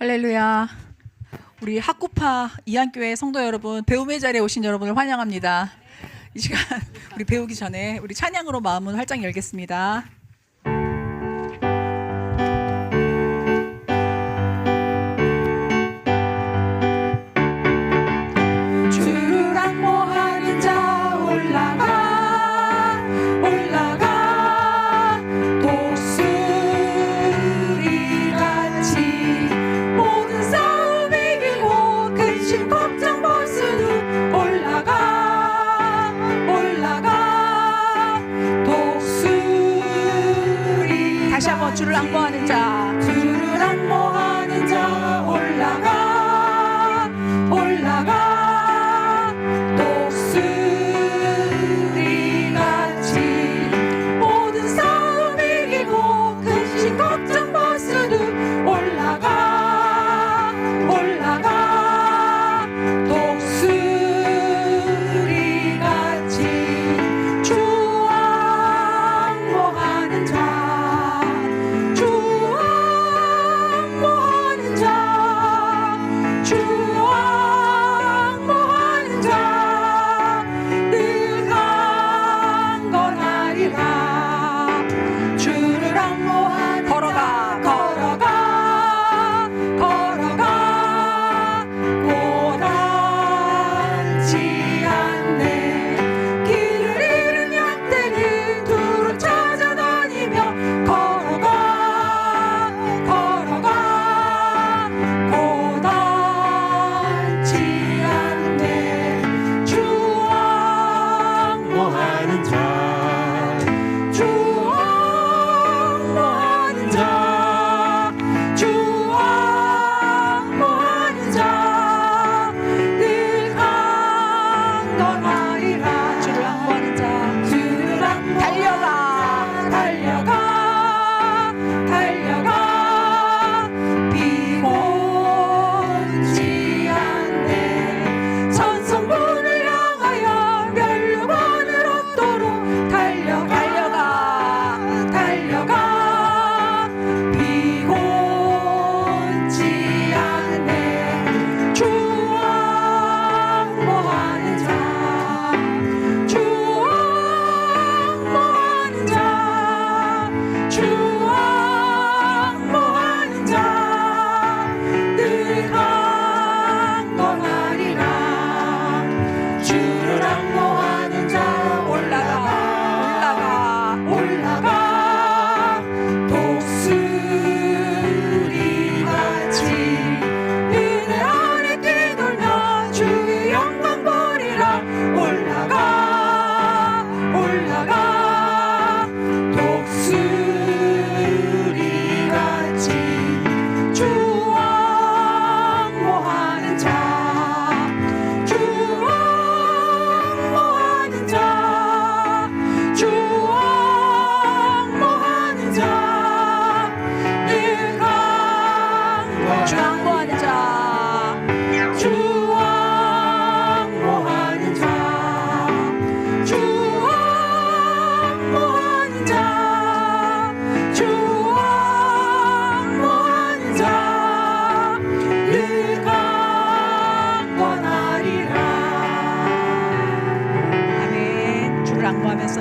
할렐루야. 우리 학구파 이한교회 성도 여러분, 배움의 자리에 오신 여러분을 환영합니다. 이 시간 우리 배우기 전에 우리 찬양으로 마음을 활짝 열겠습니다. 주를 앙모하는 자, 주를 앙모하는 자 올라가 독수리같이 모든 싸움 이기고 근심 걱정 벗으는 올라가 독수리같이 주 앙모하는 자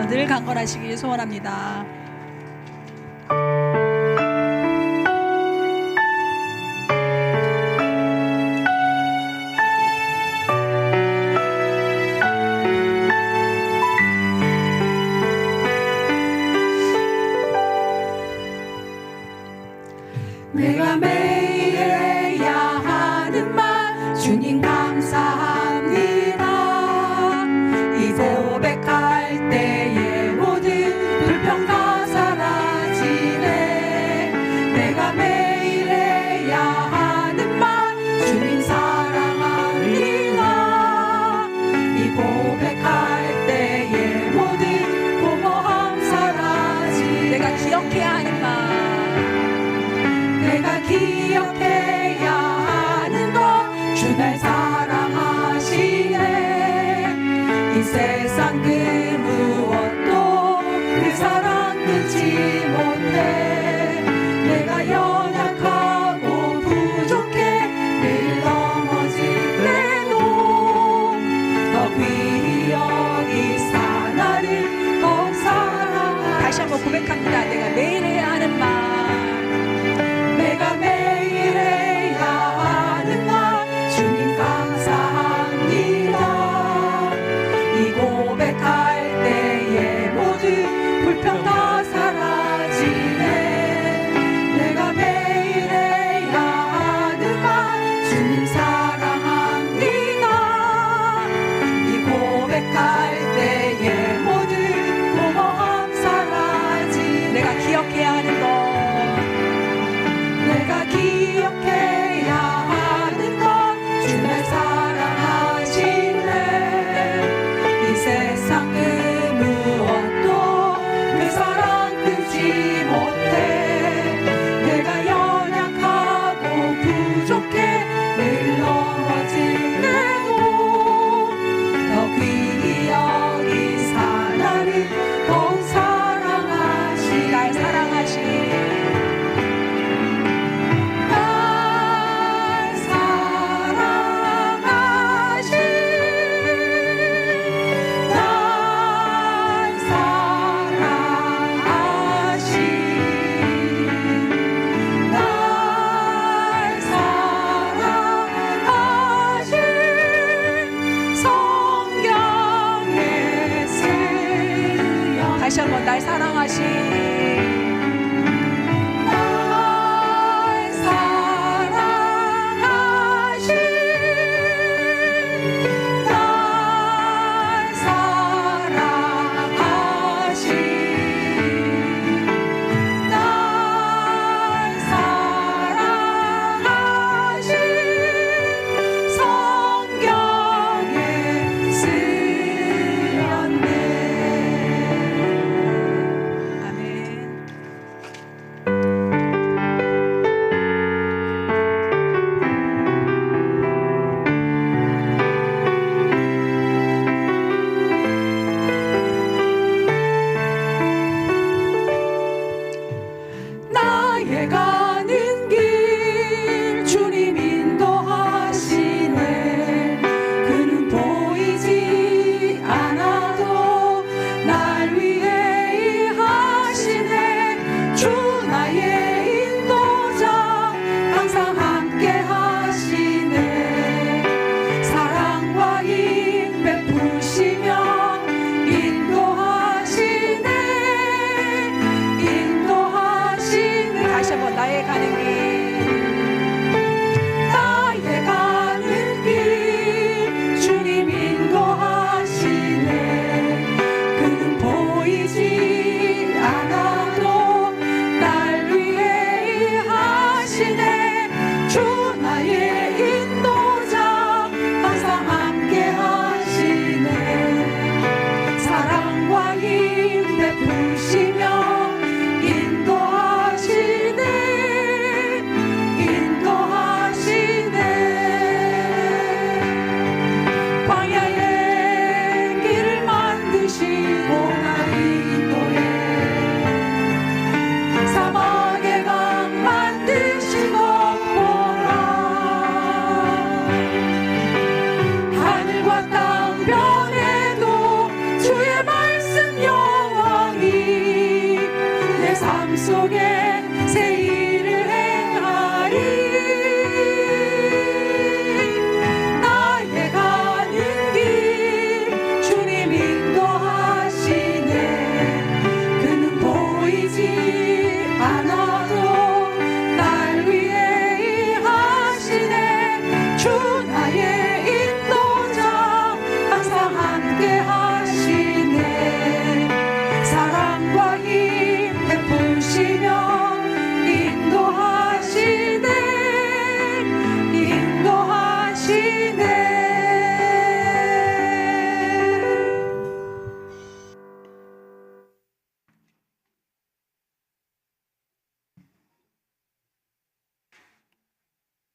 늘 강건하시길 소원합니다. 내가 매일 해야 하는 말 주님 감사합니다. 이 고백할 때에 모든 불평 다 사라지네. 내가 매일 해야 하는 말 주님 사랑합니다. 이 고백할 때에 모든 공허함 사라지네. 내가 기억해야 하는 말, 내가 기억해야 하는 것 주 날 사랑하 나의 가는 길 주님 인도하시네. 그는 보이지 않아도 날 위해 일하시네. 주 나의 인도자 항상 함께 하시네. 사랑과 힘 베푸시며 인도하시네. 다시 한번 나의 가는 길 나의 가는 길 주님 인도하시네. 그는 보이지 않아도 날 위해 일하시네. 주 나의 인도자 항상 함께 하시네. 사랑과 힘 베푸시며 삶 속에 새 일을 행하리. 나의 가는 길 주님 인도하시네. 그는 보이지 않아도 날 위해 일하시네. 주 나의 인도자 항상 함께 하시네. 사랑과 힘 베푸시며 인도하시네. 인도하시네.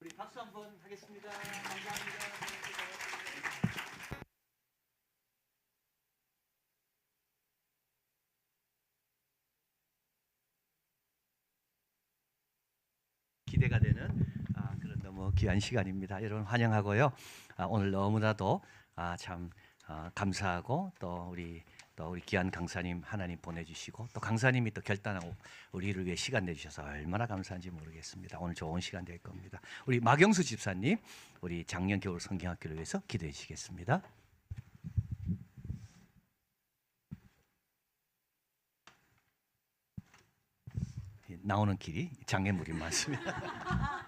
우리 박수 한번 하겠습니다. 감사합니다. 기대가 되는 그런 너무 귀한 시간입니다. 여러분 환영하고요. 오늘 너무나도 참 감사하고 또 우리 귀한 강사님 하나님 보내주시고 또 강사님이 또 결단하고 우리를 위해 시간 내주셔서 얼마나 감사한지 모르겠습니다. 오늘 좋은 시간 될 겁니다. 우리 마경수 집사님 우리 작년 겨울 성경학교를 위해서 기도해 주시겠습니다. 나오는 길이 장애물이 많습니다.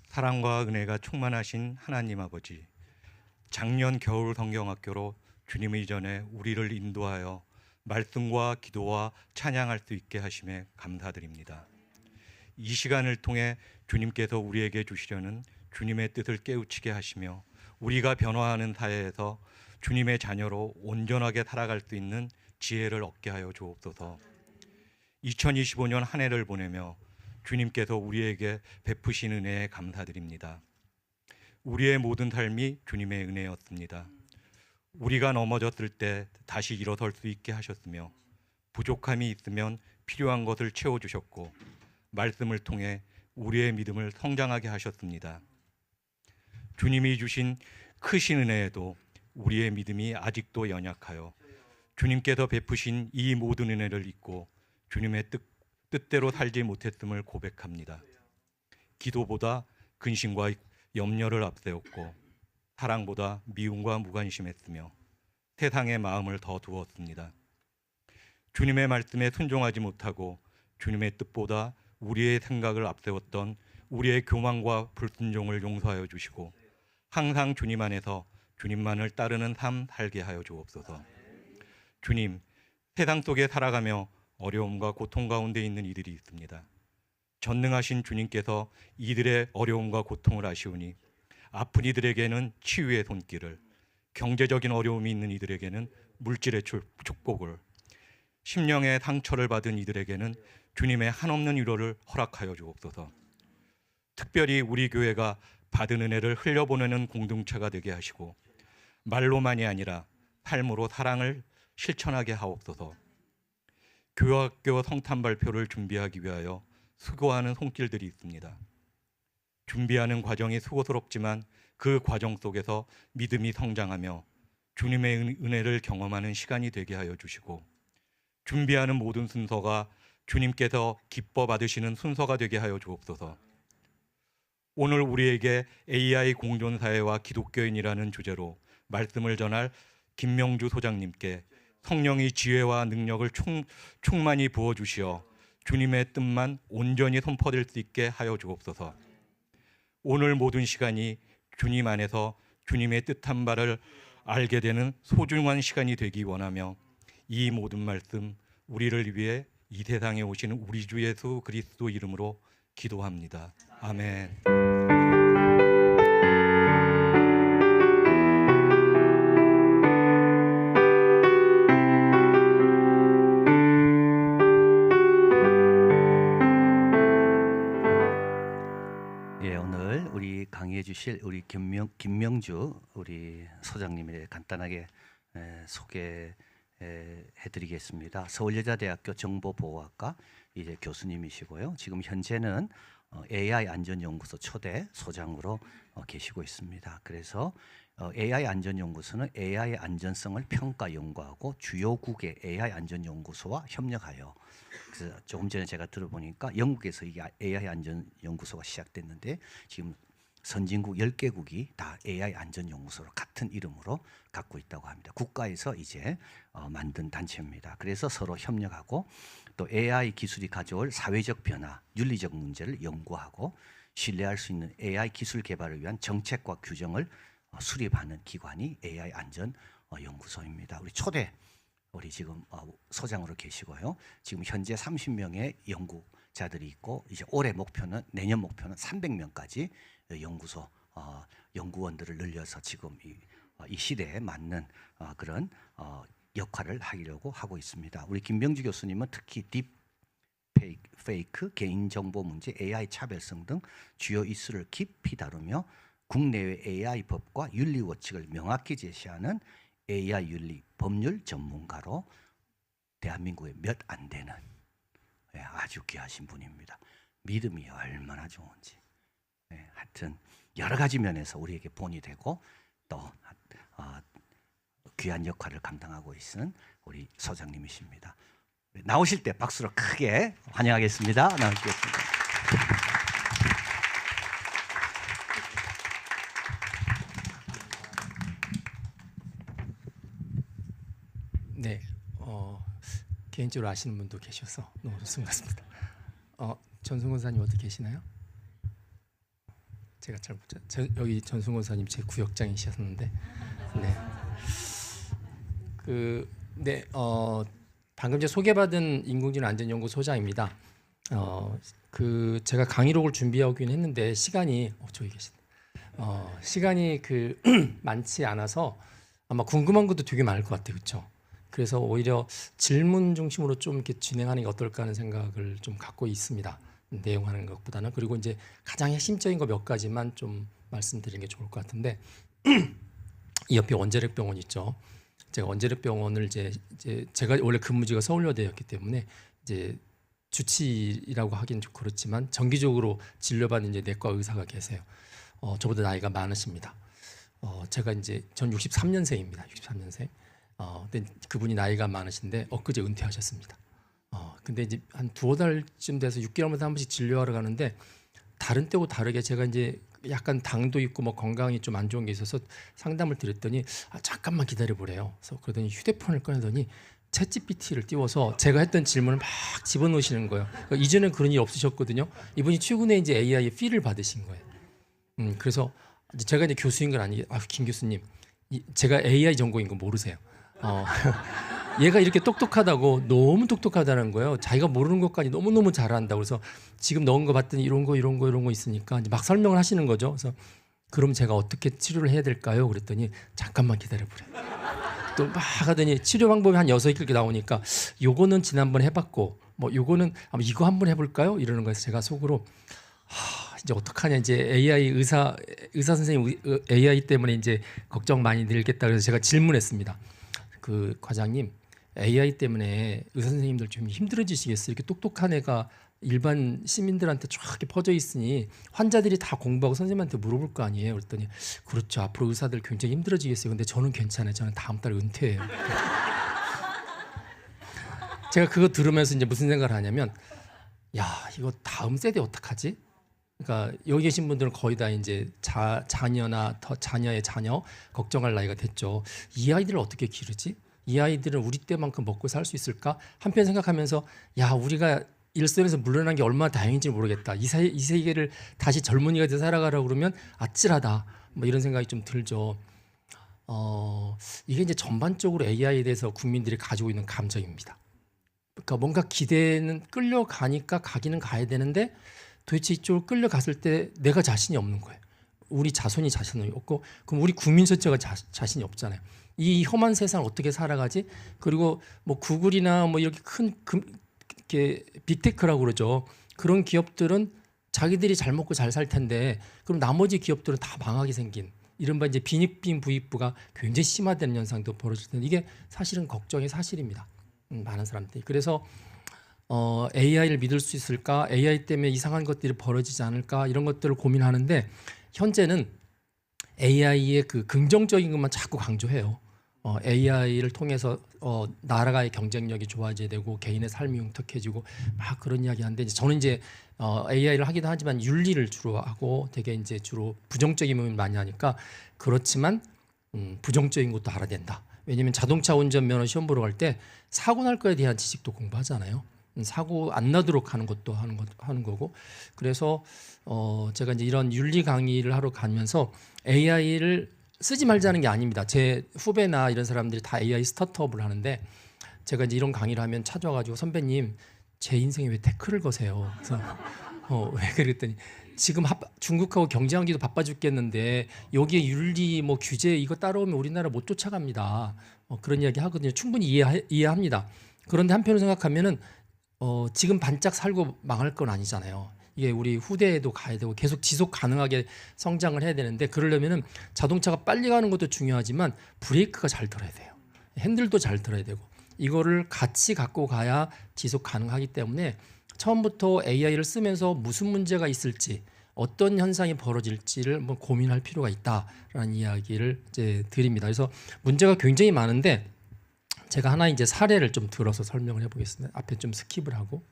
사랑과 은혜가 충만하신 하나님 아버지, 작년 겨울 성경학교로 주님의 전에 우리를 인도하여 말씀과 기도와 찬양할 수 있게 하심에 감사드립니다. 이 시간을 통해 주님께서 우리에게 주시려는 주님의 뜻을 깨우치게 하시며 우리가 변화하는 사회에서 주님의 자녀로 온전하게 살아갈 수 있는 지혜를 얻게 하여 주옵소서. 2025년 한 해를 보내며 주님께서 우리에게 베푸신 은혜에 감사드립니다. 우리의 모든 삶이 주님의 은혜였습니다. 우리가 넘어졌을 때 다시 일어설 수 있게 하셨으며 부족함이 있으면 필요한 것을 채워주셨고 말씀을 통해 우리의 믿음을 성장하게 하셨습니다. 주님이 주신 크신 은혜에도 우리의 믿음이 아직도 연약하여 주님께서 베푸신 이 모든 은혜를 잊고 주님의 뜻대로 살지 못했음을 고백합니다. 기도보다 근심과 염려를 앞세웠고 사랑보다 미움과 무관심했으며 세상의 마음을 더 두었습니다. 주님의 말씀에 순종하지 못하고 주님의 뜻보다 우리의 생각을 앞세웠던 우리의 교만과 불순종을 용서하여 주시고 항상 주님 안에서 주님만을 따르는 삶 살게 하여 주옵소서. 주님, 세상 속에 살아가며 어려움과 고통 가운데 있는 이들이 있습니다. 전능하신 주님께서 이들의 어려움과 고통을 아시오니 아픈 이들에게는 치유의 손길을, 경제적인 어려움이 있는 이들에게는 물질의 축복을, 심령의 상처를 받은 이들에게는 주님의 한없는 위로를 허락하여 주옵소서. 특별히 우리 교회가 받은 은혜를 흘려보내는 공동체가 되게 하시고 말로만이 아니라 삶으로 사랑을 실천하게 하옵소서. 교학교 성탄 발표를 준비하기 위하여 수고하는 손길들이 있습니다. 준비하는 과정이 수고스럽지만 그 과정 속에서 믿음이 성장하며 주님의 은혜를 경험하는 시간이 되게 하여 주시고 준비하는 모든 순서가 주님께서 기뻐 받으시는 순서가 되게 하여 주옵소서. 오늘 우리에게 AI 공존사회와 기독교인이라는 주제로 말씀을 전할 김명주 소장님께 성령이 지혜와 능력을 충만히 부어주시어 주님의 뜻만 온전히 선포될 수 있게 하여 주옵소서. 오늘 모든 시간이 주님 안에서 주님의 뜻한 바를 알게 되는 소중한 시간이 되기 원하며 이 모든 말씀 우리를 위해 이 세상에 오신 우리 주 예수 그리스도 이름으로 기도합니다. 아멘. 예, 오늘 우리 강의해 주실 우리 김명주 우리 소장님에 간단하게 소개해 드리겠습니다. 서울여자대학교 정보보호학과 이제 교수님이시고요. 지금 현재는 AI 안전연구소 초대 소장으로 계시고 있습니다. 그래서 AI 안전연구소는 AI 안전성을 평가 연구하고 주요국의 AI 안전연구소와 협력하여, 그래서 조금 전에 제가 들어보니까 영국에서 이게 AI 안전연구소가 시작됐는데 지금 선진국 10개국이 다 AI 안전연구소로 같은 이름으로 갖고 있다고 합니다. 국가에서 이제 만든 단체입니다. 그래서 서로 협력하고 또 AI 기술이 가져올 사회적 변화, 윤리적 문제를 연구하고 신뢰할 수 있는 AI 기술 개발을 위한 정책과 규정을 수립하는 기관이 AI 안전연구소입니다. 우리 초대 우리 지금 소장으로 계시고요. 지금 현재 30명의 연구자들이 있고 이제 올해 목표는 내년 목표는 300명까지 연구소 연구원들을 늘려서 지금 이 시대에 맞는 그런 역할을 하려고 하고 있습니다. 우리 김병주 교수님은 특히 딥 페이크, 개인정보 문제, AI 차별성 등 주요 이슈를 깊이 다루며 국내외 AI 법과 윤리 원칙을 명확히 제시하는 AI 윤리 법률 전문가로 대한민국에 몇 안 되는 아주 귀하신 분입니다. 믿음이 얼마나 좋은지. 하여튼 여러 가지 면에서 우리에게 본이 되고 또 귀한 역할을 감당하고 있는 우리 소장님이십니다. 나오실 때 박수로 크게 환영하겠습니다. 나오시겠습니다. 네, 개인적으로 아시는 분도 계셔서 너무 좋은 것 같습니다. 전승 권사님 어디 계시나요? 제가 잘 못 여기 전승 권사님 제 구역장이셨는데, 방금 제가 소개받은 인공지능 안전연구소장입니다. 제가 강의록을 준비하긴 했는데 시간이 저기 계시네. 시간이 많지 않아서 아마 궁금한 것도 되게 많을 것 같아요, 그렇죠? 그래서 오히려 질문 중심으로 좀 이렇게 진행하는 게 어떨까 하는 생각을 좀 갖고 있습니다. 내용하는 것보다는. 그리고 이제 가장 핵심적인 거 몇 가지만 좀 말씀드리는 게 좋을 것 같은데, 이 옆에 원자력병원 있죠. 제가 원자력병원을 이제 제가 원래 근무지가 서울여대였기 때문에 이제 주치의라고 하긴 좀 그렇지만 정기적으로 진료받는 이제 내과 의사가 계세요. 저보다 나이가 많으십니다. 제가 이제 전 63년생입니다. 63년생. 근데 그분이 나이가 많으신데 엊그제 은퇴하셨습니다. 근데 이제 한 두어 달쯤 돼서 6개월마다 한 번씩 진료하러 가는데 다른 때하고 다르게 제가 이제 약간 당도 있고 뭐 건강이 좀 안 좋은 게 있어서 상담을 드렸더니 잠깐만 기다려 보래요. 그래서 그러더니 휴대폰을 꺼내더니 챗GPT를 띄워서 제가 했던 질문을 막 집어넣으시는 거예요. 그러니까 이전엔 그런 일 없으셨거든요. 이분이 최근에 이제 AI의 필을 받으신 거예요. 그래서 제가 이제 교수인 건 아니게 김 교수님, 제가 AI 전공인 거 모르세요. 얘가 이렇게 똑똑하다고 너무 똑똑하다는 거예요. 자기가 모르는 것까지 너무너무 잘한다고. 그래서 지금 넣은 거 봤더니 이런 거 있으니까 이제 막 설명을 하시는 거죠. 그래서 그럼 제가 어떻게 치료를 해야 될까요? 그랬더니 잠깐만 기다려보래. 또 막 하더니 치료 방법이 한 6개 나오니까 요거는 지난번 해봤고 뭐 요거는 아마 이거 한번 해볼까요? 이러는 거에서 제가 속으로 이제 어떡하냐, 이제 AI 의사 선생님 AI 때문에 이제 걱정 많이 늘겠다. 그래서 제가 질문했습니다. 그 과장님, AI 때문에 의사 선생님들 좀 힘들어지시겠어요? 이렇게 똑똑한 애가 일반 시민들한테 쫙 이렇게 퍼져 있으니 환자들이 다 공부하고 선생님한테 물어볼 거 아니에요? 그랬더니 그렇죠. 앞으로 의사들 굉장히 힘들어지겠어요. 근데 저는 괜찮아요. 저는 다음 달 은퇴해요. 제가 그거 들으면서 이제 무슨 생각을 하냐면, 야, 이거 다음 세대 어떡하지? 그러니까 여기 계신 분들은 거의 다 이제 자녀나 더 자녀의 자녀 걱정할 나이가 됐죠. 이 아이들을 어떻게 기르지? 이 아이들은 우리 때만큼 먹고 살 수 있을까? 한편 생각하면서 야, 우리가 일선에서 물러난 게 얼마나 다행인지 모르겠다. 이 세계를 다시 젊은이가 돼서 살아가라고 그러면 아찔하다. 뭐 이런 생각이 좀 들죠. 이게 이제 전반적으로 AI에 대해서 국민들이 가지고 있는 감정입니다. 그러니까 뭔가 기대는 끌려가니까 가기는 가야 되는데 도대체 이쪽으로 끌려갔을 때 내가 자신이 없는 거예요. 우리 자손이 자신이 없고 그럼 우리 국민 전체가 자신이 없잖아요. 이 험한 세상을 어떻게 살아가지? 그리고 뭐 구글이나 뭐 이렇게 큰 이렇게 빅테크라고 그러죠. 그런 기업들은 자기들이 잘 먹고 잘 살 텐데 그럼 나머지 기업들은 다 망하게 생긴 이른바 이제 빈익빈 부익부가 굉장히 심화되는 현상도 벌어질 텐데 이게 사실은 걱정의 사실입니다. 많은 사람들이. 그래서 AI를 믿을 수 있을까? AI 때문에 이상한 것들이 벌어지지 않을까? 이런 것들을 고민하는데 현재는 AI의 그 긍정적인 것만 자꾸 강조해요. AI를 통해서 나라가의 경쟁력이 좋아져야 되고 개인의 삶이 융탁해지고 막 그런 이야기하는데 저는 이제 AI를 하기도 하지만 윤리를 주로 하고 되게 이제 주로 부정적인 부분 많이 하니까 그렇지만 부정적인 것도 알아야 된다. 왜냐하면 자동차 운전면허 시험 보러 갈 때 사고 날 거에 대한 지식도 공부하잖아요. 사고 안 나도록 하는 것도 하는 거고 그래서 제가 이제 이런 윤리 강의를 하러 가면서 AI를 쓰지 말자는 게 아닙니다. 제 후배나 이런 사람들이 다 AI 스타트업을 하는데 제가 이제 이런 강의를 하면 찾아와가지고 선배님 제 인생에 왜 태클을 거세요? 그래서 왜 그랬더니 지금 중국하고 경쟁하기도 바빠 죽겠는데 여기에 윤리 뭐 규제 이거 따라오면 우리나라 못 쫓아갑니다. 그런 이야기 하거든요. 충분히 이해합니다. 그런데 한편으로 생각하면은 지금 반짝 살고 망할 건 아니잖아요. 이게 우리 후대에도 가야 되고 계속 지속 가능하게 성장을 해야 되는데 그러려면은 자동차가 빨리 가는 것도 중요하지만 브레이크가 잘 들어야 돼요. 핸들도 잘 들어야 되고 이거를 같이 갖고 가야 지속 가능하기 때문에 처음부터 AI를 쓰면서 무슨 문제가 있을지 어떤 현상이 벌어질지를 한번 고민할 필요가 있다라는 이야기를 이제 드립니다. 그래서 문제가 굉장히 많은데 제가 하나 이제 사례를 좀 들어서 설명을 해보겠습니다. 앞에 좀 스킵을 하고.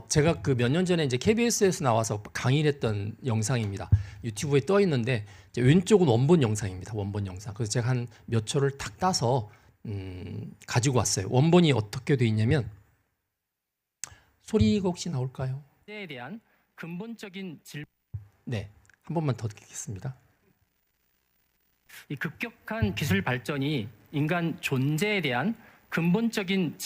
제가 그 몇 년 전에 이제 KBS에서 나와서 강의를 했던 영상입니다. 유튜브에 떠 있는데 이제 왼쪽은 원본 영상입니다. 원본 영상. 그래서 제가 한 몇 초를 탁 따서 가지고 왔어요. 원본이 어떻게 돼 있냐면 소리가 혹시 나올까요? 에 대한 근본적인 네, 한 번만 더 듣겠습니다. 이 급격한 기술 발전이 인간 존재에 대한 근본적인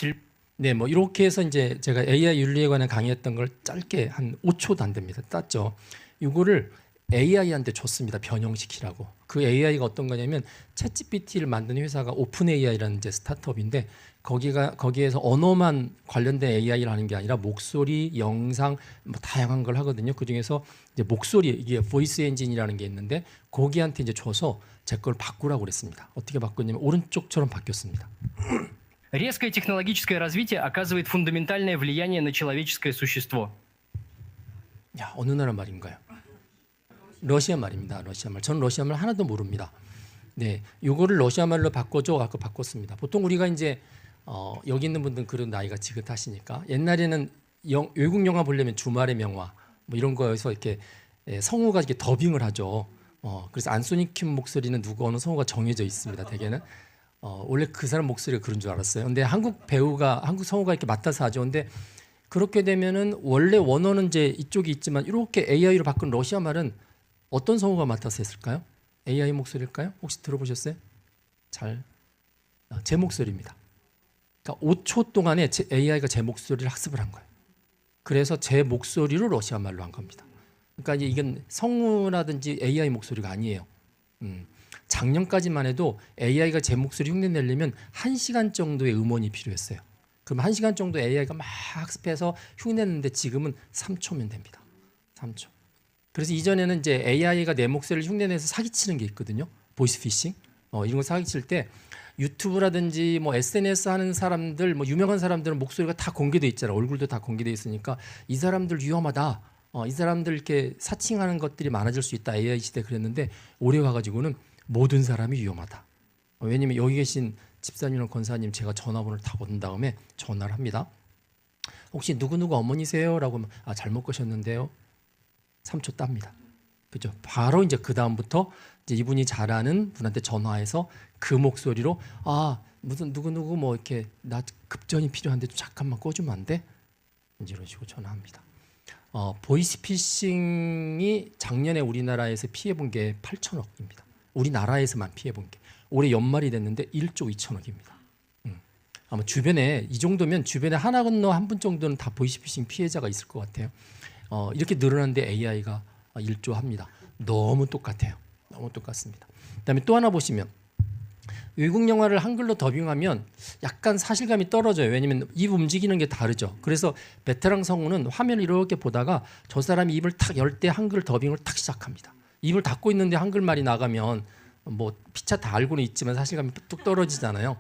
네, 뭐 이렇게 해서 이제 제가 AI 윤리에 관한 강의했던 걸 짧게 한 5초도 안 됩니다. 땄죠. 이거를 AI한테 줬습니다. 변형시키라고. 그 AI가 어떤 거냐면 챗GPT를 만든 회사가 오픈 AI라는 이제 스타트업인데 거기에서 언어만 관련된 AI를 하는 게 아니라 목소리, 영상 뭐 다양한 걸 하거든요. 그 중에서 이제 목소리 이게 보이스 엔진이라는 게 있는데 거기한테 이제 줘서 제 걸 바꾸라고 그랬습니다. 어떻게 바꿨냐면 오른쪽처럼 바뀌었습니다. Резкое технологическое развитие оказывает фундаментальное влияние на человеческое существо. 야, 어느 나라 말인가요? 러시아 말입니다. 러시아 말. 저는 러시아 말 하나도 모릅니다. 네, 요거를 러시아 말로 바꿔줘 갖고 바꿨습니다. 보통 우리가 이제 여기 있는 분들은 그런 나이가 지긋하시니까 옛날에는 외국 영화 보려면 주말의 명화 뭐 이런 거에서 이렇게 성우가 이렇게 더빙을 하죠. 그래서 안소니 킴 목소리는 누구 어느 성우가 정해져 있습니다. 대개는 원래 그 사람 목소리가 그런 줄 알았어요. 근데 한국 성우가 이렇게 맡아서 하죠. 근데 그렇게 되면은 원래 원어는 이제 이쪽이 있지만 이렇게 AI로 바꾼 러시아 말은 어떤 성우가 맡아서 했을까요? AI 목소리일까요? 혹시 들어보셨어요? 제 목소리입니다. 그러니까 5초 동안에 AI가 제 목소리를 학습을 한 거예요. 그래서 제 목소리로 러시아 말로 한 겁니다. 그러니까 이건 성우라든지 AI 목소리가 아니에요. 작년까지만 해도 AI가 제 목소리 흉내내려면 1시간 정도의 음원이 필요했어요. 그럼 1시간 정도 AI가 막 학습해서 흉내내는데 지금은 3초면 됩니다. 3초. 그래서 이전에는 이제 AI가 내 목소리를 흉내내서 사기치는 게 있거든요. 보이스피싱. 이런 거 사기칠 때 유튜브라든지 뭐 SNS 하는 사람들, 뭐 유명한 사람들은 목소리가 다 공개돼 있잖아. 얼굴도 다 공개돼 있으니까 이 사람들 위험하다. 이 사람들 이렇게 사칭하는 것들이 많아질 수 있다. AI 시대 그랬는데 올해 와가지고는 모든 사람이 위험하다. 왜냐면 여기 계신 집사님이랑 권사님 제가 전화번호를 다 얻은 다음에 전화를 합니다. 혹시 누구누구 어머니세요? 라고 하면 잘못 거셨는데요. 3초 땁니다. 그죠? 바로 이제 그 다음부터 이제 이분이 잘 아는 분한테 전화해서 그 목소리로 무슨 누구누구 뭐 이렇게 나 급전이 필요한데 좀 잠깐만 꺼주면 안 돼? 이제 이런 식으로 전화합니다. 보이스피싱이 작년에 우리나라에서 피해본 게 8천억입니다. 우리나라에서만 피해본 게 올해 연말이 됐는데 1조 2천억입니다. 아마 주변에 이 정도면 주변에 하나 건너 한 분 정도는 다 보이스피싱 피해자가 있을 것 같아요. 이렇게 늘어났는데 AI가 1조 합니다. 너무 똑같아요. 너무 똑같습니다. 그다음에 또 하나 보시면 외국 영화를 한글로 더빙하면 약간 사실감이 떨어져요. 왜냐하면 입 움직이는 게 다르죠. 그래서 베테랑 성우는 화면을 이렇게 보다가 저 사람이 입을 탁 열 때 한글 더빙을 탁 시작합니다. 입을 닫고 있는데 한글말이 나가면 뭐 피차 다 알고는 있지만 사실감이 뚝 떨어지잖아요.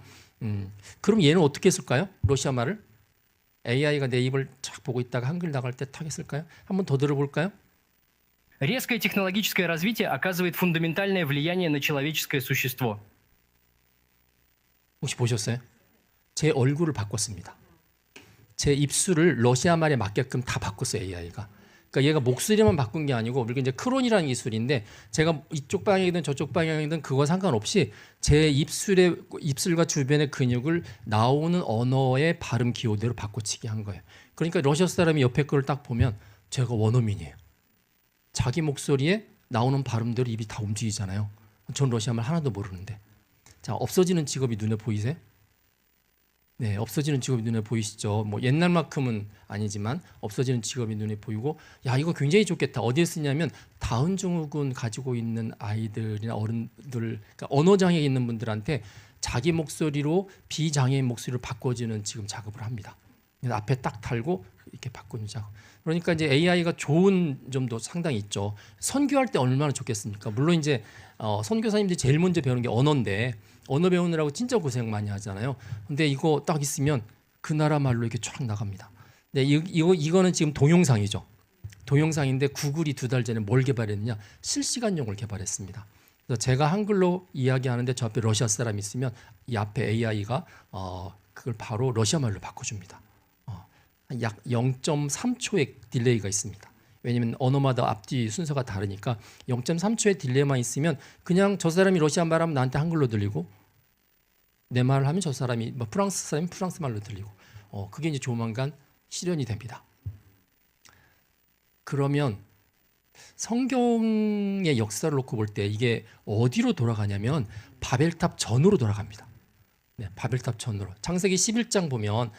그럼 얘는 어떻게 했을까요? 러시아 말을? AI가 내 입을 쫙 보고 있다가 한글 나갈 때 탁 했을까요? 한번 더 들어볼까요? Резкое технологическое развитие оказывает фундаментальное влияние на человеческое существо. 혹시 보셨어요? 제 얼굴을 바꿨습니다. 제 입술을 러시아 말에 맞게끔 다 바꿨어요, AI가. 그러니까 얘가 목소리만 바꾼 게 아니고 우리가 이제 크론이라는 기술인데 제가 이쪽 방향이든 저쪽 방향이든 그거 상관없이 제 입술과 주변의 근육을 나오는 언어의 발음 기호대로 바꿔치기 한 거예요. 그러니까 러시아 사람이 옆에 거를 딱 보면 제가 원어민이에요. 자기 목소리에 나오는 발음대로 입이 다 움직이잖아요. 전 러시아 말 하나도 모르는데. 자, 없어지는 직업이 눈에 보이세요? 네, 없어지는 직업이 눈에 보이시죠? 뭐 옛날만큼은 아니지만 없어지는 직업이 눈에 보이고, 야 이거 굉장히 좋겠다. 어디에 쓰냐면 다운 증후군 가지고 있는 아이들이나 어른들, 그러니까 언어 장애 있는 분들한테 자기 목소리로 비장애인 목소리를 바꿔주는 지금 작업을 합니다. 그래서 앞에 딱 달고 이렇게 바꾸는 작업. 그러니까 이제 AI가 좋은 점도 상당히 있죠. 선교할 때 얼마나 좋겠습니까? 물론 이제 선교사님들이 제일 먼저 배우는 게 언어인데 언어 배우느라고 진짜 고생 많이 하잖아요. 근데 이거 딱 있으면 그 나라 말로 이렇게 쫙 나갑니다. 네, 이거는 지금 동영상이죠. 동영상인데 구글이 2달 전에 뭘 개발했느냐? 실시간용을 개발했습니다. 그래서 제가 한글로 이야기하는데 저 앞에 러시아 사람이 있으면 이 앞에 AI가 그걸 바로 러시아 말로 바꿔줍니다. 약 0.3초의 딜레이가 있습니다. 왜냐하면 언어마다 앞뒤 순서가 다르니까 0.3초의 딜레이만 있으면 그냥 저 사람이 러시아 말하면 나한테 한글로 들리고 내 말을 하면 저 사람이 뭐 프랑스 사람이 프랑스 말로 들리고 그게 이제 조만간 실현이 됩니다. 그러면 성경의 역사를 놓고 볼 때 이게 어디로 돌아가냐면 바벨탑 전으로 돌아갑니다. 네, 바벨탑 전으로. 창세기 11장 보면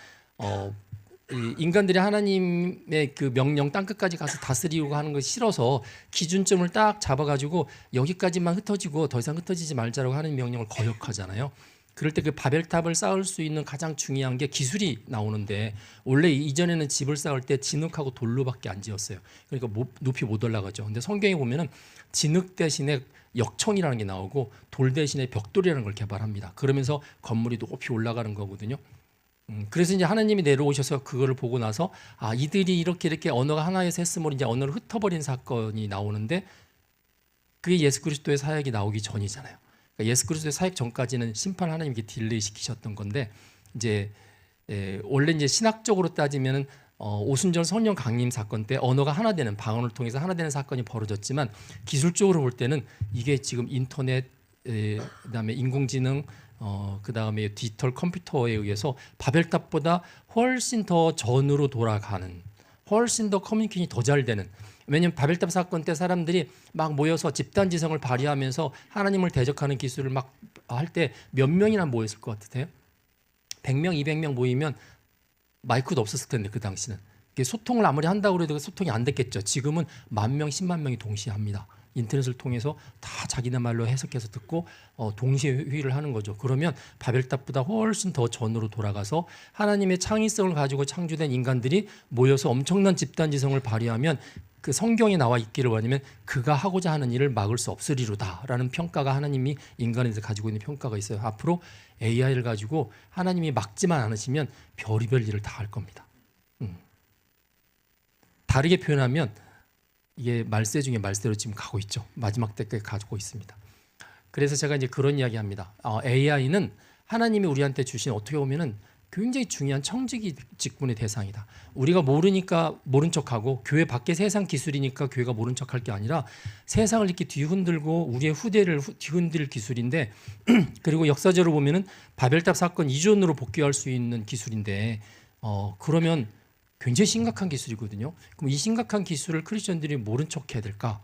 인간들이 하나님의 그 명령 땅끝까지 가서 다스리고 하는 거 싫어서 기준점을 딱 잡아가지고 여기까지만 흩어지고 더 이상 흩어지지 말자라고 하는 명령을 거역하잖아요. 그럴 때 그 바벨탑을 쌓을 수 있는 가장 중요한 게 기술이 나오는데 원래 이전에는 집을 쌓을 때 진흙하고 돌로밖에 안 지었어요. 그러니까 높이 못 올라가죠. 근데 성경에 보면은 진흙 대신에 역청이라는 게 나오고 돌 대신에 벽돌이라는 걸 개발합니다. 그러면서 건물이 높이 올라가는 거거든요. 그래서 이제 하나님이 내려오셔서 그거를 보고 나서 이들이 이렇게 언어가 하나에서 했으면 이제 언어를 흩어버린 사건이 나오는데 그게 예수 그리스도의 사역이 나오기 전이잖아요. 그러니까 예수 그리스도의 사역 전까지는 심판 하나님께 딜레이 시키셨던 건데 이제 원래 이제 신학적으로 따지면은 오순절 성령 강림 사건 때 언어가 하나 되는 방언을 통해서 하나 되는 사건이 벌어졌지만 기술적으로 볼 때는 이게 지금 인터넷 그다음에 인공지능 그다음에 디지털 컴퓨터에 의해서 바벨탑보다 훨씬 더 전으로 돌아가는 훨씬 더 커뮤니케이션이 더 잘 되는 왜냐하면 바벨탑 사건 때 사람들이 막 모여서 집단지성을 발휘하면서 하나님을 대적하는 기술을 막 할 때 몇 명이나 모였을 것 같으세요? 100명, 200명 모이면 마이크도 없었을 텐데 그 당시는 소통을 아무리 한다고 해도 소통이 안 됐겠죠. 지금은 10,000명, 10만 명이 동시에 합니다. 인터넷을 통해서 다 자기네 말로 해석해서 듣고 동시에 회의를 하는 거죠. 그러면 바벨탑보다 훨씬 더 전으로 돌아가서 하나님의 창의성을 가지고 창조된 인간들이 모여서 엄청난 집단지성을 발휘하면 그 성경에 나와 있기를 원하면 그가 하고자 하는 일을 막을 수 없으리로다라는 평가가 하나님이 인간에 대해서 가지고 있는 평가가 있어요. 앞으로 AI를 가지고 하나님이 막지만 않으시면 별의별 일을 다 할 겁니다. 다르게 표현하면 이게 말세 중에 말세로 지금 가고 있죠. 마지막 때까지 가지고 있습니다. 그래서 제가 이제 그런 이야기합니다. AI는 하나님이 우리한테 주신 어떻게 보면은 굉장히 중요한 청지기 직분의 대상이다. 우리가 모르니까 모른 척하고 교회 밖의 세상 기술이니까 교회가 모른 척할 게 아니라 세상을 이렇게 뒤흔들고 우리의 후대를 뒤흔들 기술인데 그리고 역사적으로 보면은 바벨탑 사건 이전으로 복귀할 수 있는 기술인데 그러면 굉장히 심각한 기술이거든요. 그럼 이 심각한 기술을 크리스천들이 모른 척해야 될까?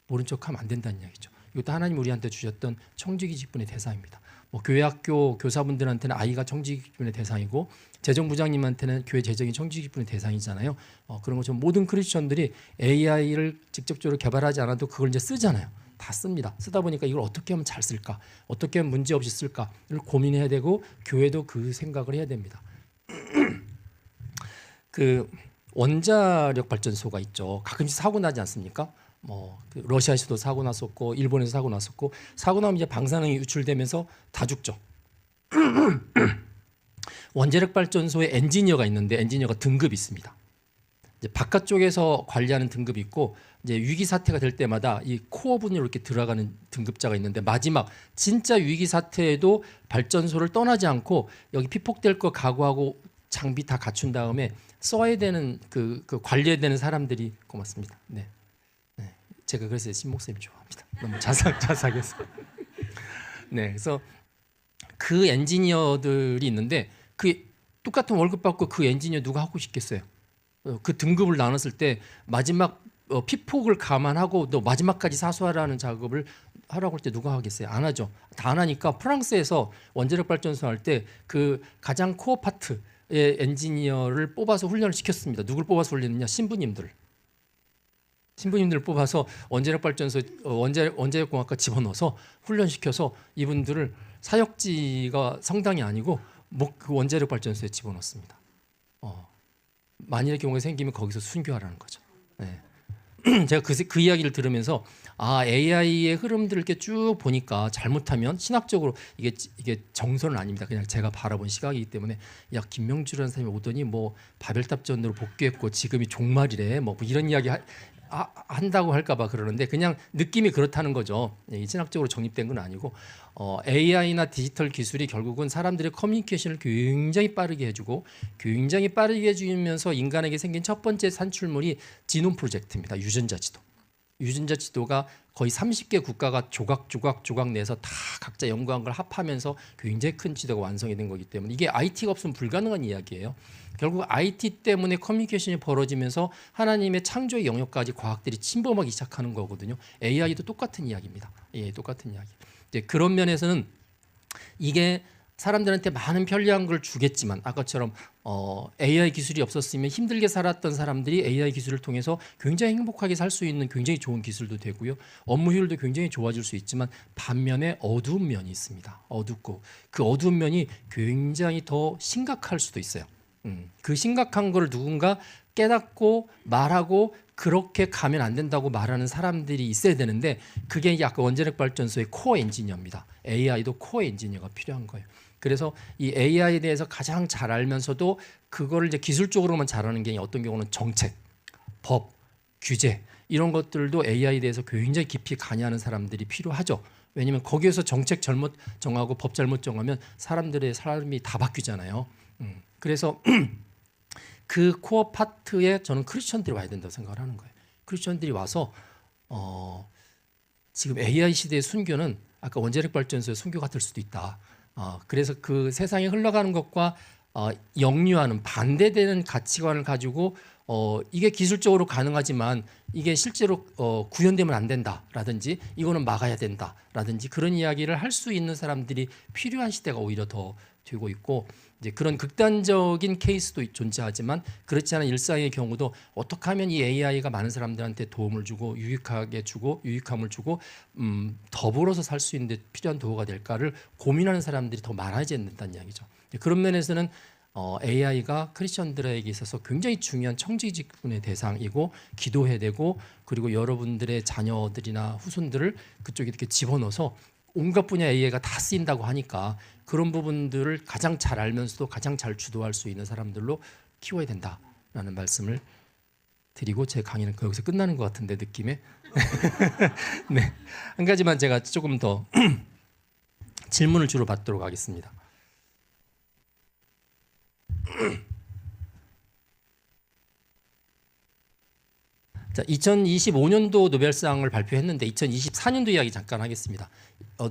모른 척하면 안 된다는 이야기죠. 이것도 하나님 우리한테 주셨던 청지기 직분의 대상입니다. 교회 학교 교사분들한테는 아이가 청지기 직분의 대상이고 재정부장님한테는 교회 재정이 청지기 직분의 대상이잖아요. 그런 것처럼 모든 크리스천들이 AI를 직접적으로 개발하지 않아도 그걸 이제 쓰잖아요. 다 씁니다. 쓰다 보니까 이걸 어떻게 하면 잘 쓸까? 어떻게 하면 문제 없이 쓸까를 고민해야 되고 교회도 그 생각을 해야 됩니다. 그 원자력 발전소가 있죠. 가끔씩 사고 나지 않습니까? 그 러시아에서도 사고 났었고 일본에서 사고 났었고 사고 나면 이제 방사능이 유출되면서 다 죽죠. 원자력 발전소에 엔지니어가 있는데 엔지니어가 등급이 있습니다. 이제 바깥쪽에서 관리하는 등급이 있고 이제 위기 사태가 될 때마다 이 코어 분야로 이렇게 들어가는 등급자가 있는데 마지막 진짜 위기 사태에도 발전소를 떠나지 않고 여기 피폭될 거 각오하고 장비 다 갖춘 다음에 써야 되는 그 관리해야 되는 사람들이 고맙습니다. 네. 제가 그래서 신 목사님 좋아합니다. 너무 자상해서. 네, 그래서 그 엔지니어들이 있는데 그 똑같은 월급 받고 그 엔지니어 누가 하고 싶겠어요? 그 등급을 나눴을 때 마지막 피폭을 감안하고 또 마지막까지 사수하라는 작업을 하라고 할 때 누가 하겠어요? 안 하죠. 다 안 하니까 프랑스에서 원자력 발전소 할 때 그 가장 코어 파트의 엔지니어를 뽑아서 훈련을 시켰습니다. 누굴 뽑아서 훈련했냐? 신부님들을 뽑아서 원자력 발전소 원자력 공학과 집어넣어서 훈련시켜서 이분들을 사역지가 성당이 아니고 그 원자력 발전소에 집어넣습니다. 만일의 경우가 생기면 거기서 순교하라는 거죠. 네. 제가 그 이야기를 들으면서 AI의 흐름들을 이렇게 쭉 보니까 잘못하면 신학적으로 이게 정설은 아닙니다. 그냥 제가 바라본 시각이기 때문에 야 김명주라는 사람이 오더니 뭐 바벨탑전으로 복귀했고 지금이 종말이래 뭐 이런 이야기 한다고 할까봐 그러는데 그냥 느낌이 그렇다는 거죠. 신학적으로 정립된 건 아니고 AI나 디지털 기술이 결국은 사람들의 커뮤니케이션을 굉장히 빠르게 해주고 굉장히 빠르게 해주면서 인간에게 생긴 첫 번째 산출물이 지놈 프로젝트입니다. 유전자 지도가 거의 30개 국가가 조각 내서 다 각자 연구한 걸 합하면서 굉장히 큰 지도가 완성이 된 거기 때문에 이게 IT가 없으면 불가능한 이야기예요. 결국 IT 때문에 커뮤니케이션이 벌어지면서 하나님의 창조의 영역까지 과학들이 침범하기 시작하는 거거든요. AI도 똑같은 이야기입니다. 똑같은 이야기. 이제 그런 면에서는 이게 사람들한테 많은 편리한 걸 주겠지만 아까처럼 AI 기술이 없었으면 힘들게 살았던 사람들이 AI 기술을 통해서 굉장히 행복하게 살 수 있는 굉장히 좋은 기술도 되고요. 업무 효율도 굉장히 좋아질 수 있지만 반면에 어두운 면이 있습니다. 어둡고 그 어두운 면이 굉장히 더 심각할 수도 있어요. 그 심각한 걸 누군가 깨닫고 말하고 그렇게 가면 안 된다고 말하는 사람들이 있어야 되는데 그게 이제 아까 원자력 발전소의 코어 엔지니어입니다. AI도 코어 엔지니어가 필요한 거예요. 그래서 이 AI에 대해서 가장 잘 알면서도 그거를 이제 기술적으로만 잘하는 게 어떤 경우는 정책, 법, 규제 이런 것들도 AI에 대해서 굉장히 깊이 관여하는 사람들이 필요하죠. 왜냐하면 거기에서 정책 잘못 정하고 법 잘못 정하면 사람들의 삶이 다 바뀌잖아요. 그래서 그 코어 파트에 저는 크리스천들이 와야 된다고 생각을 하는 거예요. 크리스천들이 와서 지금 AI 시대의 순교는 아까 원자력 발전소의 순교 같을 수도 있다. 그래서 그 세상에 흘러가는 것과 역류하는 반대되는 가치관을 가지고 이게 기술적으로 가능하지만 이게 실제로 구현되면 안 된다라든지 이거는 막아야 된다라든지 그런 이야기를 할 수 있는 사람들이 필요한 시대가 오히려 더 되고 있고 이제 그런 극단적인 케이스도 존재하지만 그렇지 않은 일상의 경우도 어떻게 하면 이 AI가 많은 사람들한테 도움을 주고 유익함을 주고 더불어서 살 수 있는 데 필요한 도구가 될까를 고민하는 사람들이 더 많아져야 된다는 이야기죠. 그런 면에서는 AI가 크리스천들에게 있어서 굉장히 중요한 청지직분의 대상이고 기도해야 되고 그리고 여러분들의 자녀들이나 후손들을 그쪽에 이렇게 집어넣어서 온갖 분야 AI가 다 쓰인다고 하니까 그런 부분들을 가장 잘 알면서도 가장 잘 주도할 수 있는 사람들로 키워야 된다라는 말씀을 드리고 제 강의는 여기서 끝나는 것 같은데 느낌에 네, 한 가지만 제가 조금 더 질문을 주로 받도록 하겠습니다. 자, 2025년도 노벨상을 발표했는데 2024년도 이야기 잠깐 하겠습니다.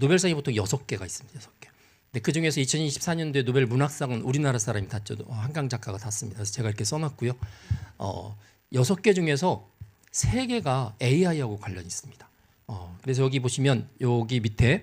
노벨상이 보통 6개가 있습니다. 6개. 근데 그 중에서 2024년도에 노벨 문학상은 우리나라 사람이 탔죠. 한강 작가가 탔습니다. 그래서 제가 이렇게 써놨고요. 6개 중에서 3개가 AI하고 관련이 있습니다. 그래서 여기 보시면 여기 밑에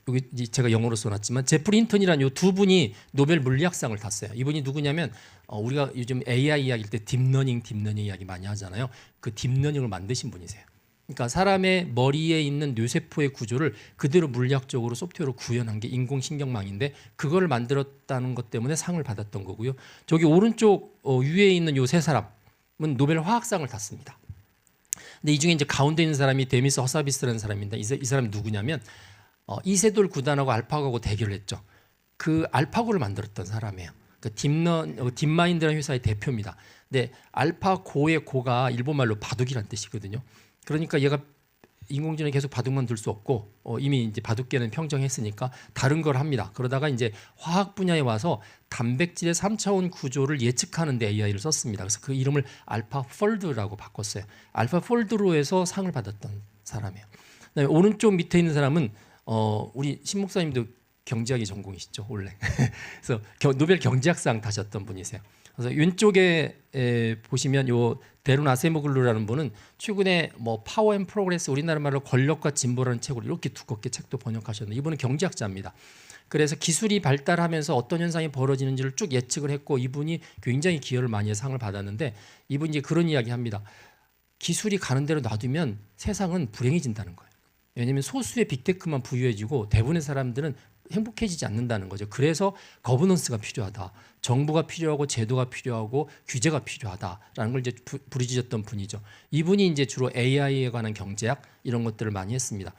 여기 제가 영어로 써놨지만 제프리 힌턴이라는 요 두 분이 노벨 물리학상을 탔어요. 이분이 누구냐면 우리가 요즘 AI 이야기할 때 딥러닝 이야기 많이 하잖아요. 그 딥러닝을 만드신 분이세요. 그러니까 사람의 머리에 있는 뇌세포의 구조를 그대로 물리학적으로 소프트웨어로 구현한 게 인공신경망인데 그거를 만들었다는 것 때문에 상을 받았던 거고요. 저기 오른쪽 위에 있는 요 세 사람은 노벨 화학상을 탔습니다. 근데 이 중에 이제 가운데 있는 사람이 데미스 허사비스라는 사람인데 이 사람이 누구냐면 이세돌 구단하고 알파고하고 대결을 했죠. 그 알파고를 만들었던 사람이에요. 그 딥마인드라는 회사의 대표입니다. 근데 알파고의 고가 일본말로 바둑이란 뜻이거든요. 그러니까 얘가 인공지능이 계속 바둑만 둘 수 없고 이미 이제 바둑계는 평정했으니까 다른 걸 합니다. 그러다가 이제 화학 분야에 와서 단백질의 3차원 구조를 예측하는 데 AI를 썼습니다. 그래서 그 이름을 알파폴드라고 바꿨어요. 알파폴드로 해서 상을 받았던 사람이에요. 그다음에 오른쪽 밑에 있는 사람은 우리 신 목사님도 경제학이 전공이시죠 원래. 그래서 노벨 경제학상 타셨던 분이세요. 그래서 왼쪽에 보시면 요 데론 아세모글루라는 분은 최근에 뭐 파워 앤 프로그레스 우리나라 말로 권력과 진보라는 책으로 이렇게 두껍게 책도 번역하셨는데 이분은 경제학자입니다. 그래서 기술이 발달하면서 어떤 현상이 벌어지는지를 쭉 예측을 했고 이분이 굉장히 기여를 많이 해서 상을 받았는데 이분이 이제 그런 이야기합니다. 기술이 가는 대로 놔두면 세상은 불행해진다는 거예요. 왜냐하면 소수의 빅테크만 부유해지고 대부분의 사람들은 행복해지지 않는다는 거죠. 그래서 거버넌스가 필요하다. 정부가 필요하고 제도가 필요하고 규제가 필요하다라는 걸 이제 부르짖었던 분이죠. 이분이 이제 주로 AI에 관한 경제학 이런 것들을 많이 했습니다.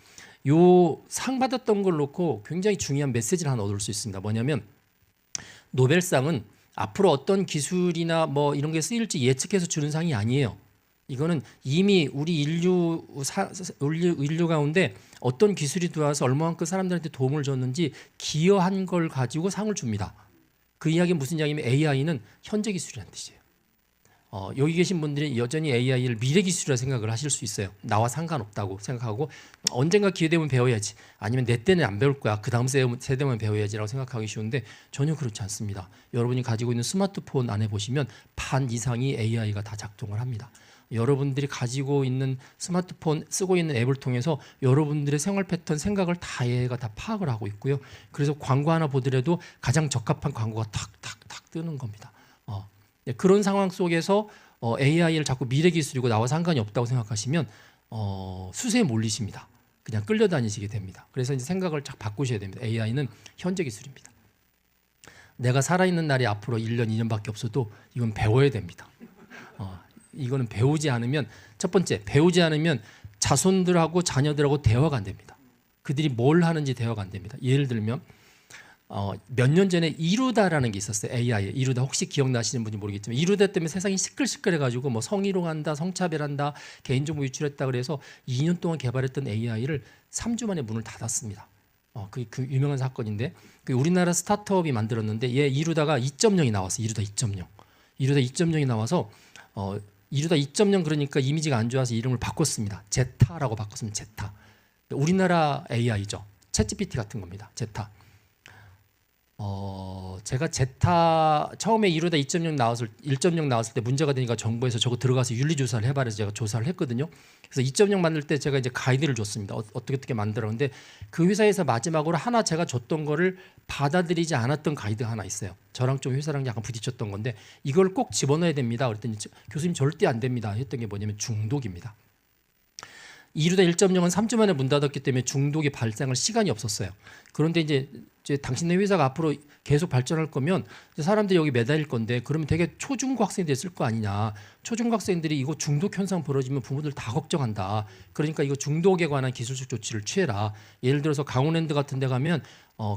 요 상 받았던 걸 놓고 굉장히 중요한 메시지를 하나 얻을 수 있습니다. 뭐냐면 노벨상은 앞으로 어떤 기술이나 뭐 이런 게 쓰일지 예측해서 주는 상이 아니에요. 이거는 이미 우리 인류 가운데 어떤 기술이 들어와서 얼마만큼 사람들한테 도움을 줬는지 기여한 걸 가지고 상을 줍니다. 그 이야기는 무슨 이야기냐면 AI는 현재 기술이라는 뜻이에요. 여기 계신 분들이 여전히 AI를 미래 기술이라 생각을 하실 수 있어요. 나와 상관없다고 생각하고 언젠가 기회 되면 배워야지 아니면 내 때는 안 배울 거야 그 다음 세대만 배워야지라고 생각하기 쉬운데 전혀 그렇지 않습니다. 여러분이 가지고 있는 스마트폰 안에 보시면 반 이상이 AI가 다 작동을 합니다. 여러분들이 가지고 있는 스마트폰 쓰고 있는 앱을 통해서 여러분들의 생활 패턴 생각을 다 얘가 다 파악을 하고 있고요. 그래서 광고 하나 보더라도 가장 적합한 광고가 탁탁탁 뜨는 겁니다. 그런 상황 속에서 AI를 자꾸 미래 기술이고 나와 상관이 없다고 생각하시면 수세에 몰리십니다. 그냥 끌려다니시게 됩니다. 그래서 이제 생각을 쫙 바꾸셔야 됩니다. AI는 현재 기술입니다. 내가 살아있는 날이 앞으로 1년, 2년밖에 없어도 이건 배워야 됩니다. 이거는 배우지 않으면 첫 번째 배우지 않으면 자손들하고 자녀들하고 대화가 안 됩니다. 그들이 뭘 하는지 대화가 안 됩니다. 예를 들면 몇 년 전에 이루다라는 게 있었어요. AI에 이루다 혹시 기억나시는 분이 모르겠지만 이루다 때문에 세상이 시끌시끌해가지고 뭐 성희롱한다, 성차별한다, 개인정보 유출했다 그래서 2년 동안 개발했던 AI를 3주 만에 문을 닫았습니다. 그 유명한 사건인데 그 우리나라 스타트업이 만들었는데 얘 이루다가 2.0이 나왔어요. 이루다 2.0. 이루다 2.0이 나와서 이루다 2.0 그러니까 이미지가 안 좋아서 이름을 바꿨습니다. 제타라고 바꿨으면 제타. 우리나라 AI죠. 챗GPT 같은 겁니다. 제타. 제가 제타 처음에 이루다 1.0 나왔을 때 문제가 되니까 정부에서 저거 들어가서 윤리 조사를 해봐라 제가 조사를 했거든요. 그래서 2.0 만들 때 제가 이제 가이드를 줬습니다. 어떻게 만들어. 근데 그 회사에서 마지막으로 하나 제가 줬던 거를 받아들이지 않았던 가이드 하나 있어요. 저랑 좀 회사랑 약간 부딪혔던 건데 이걸 꼭 집어넣어야 됩니다. 그랬더니 교수님 절대 안 됩니다. 했던 게 뭐냐면 중독입니다. 이루다 1.0은 3주 만에 문 닫았기 때문에 중독이 발생할 시간이 없었어요. 그런데 이제 당신네 회사가 앞으로 계속 발전할 거면 사람들이 여기 매달릴 건데 그러면 되게 초중고 학생들이 있을 거 아니냐. 초중고 학생들이 이거 중독 현상 벌어지면 부모들 다 걱정한다. 그러니까 이거 중독에 관한 기술적 조치를 취해라. 예를 들어서 강원랜드 같은 데 가면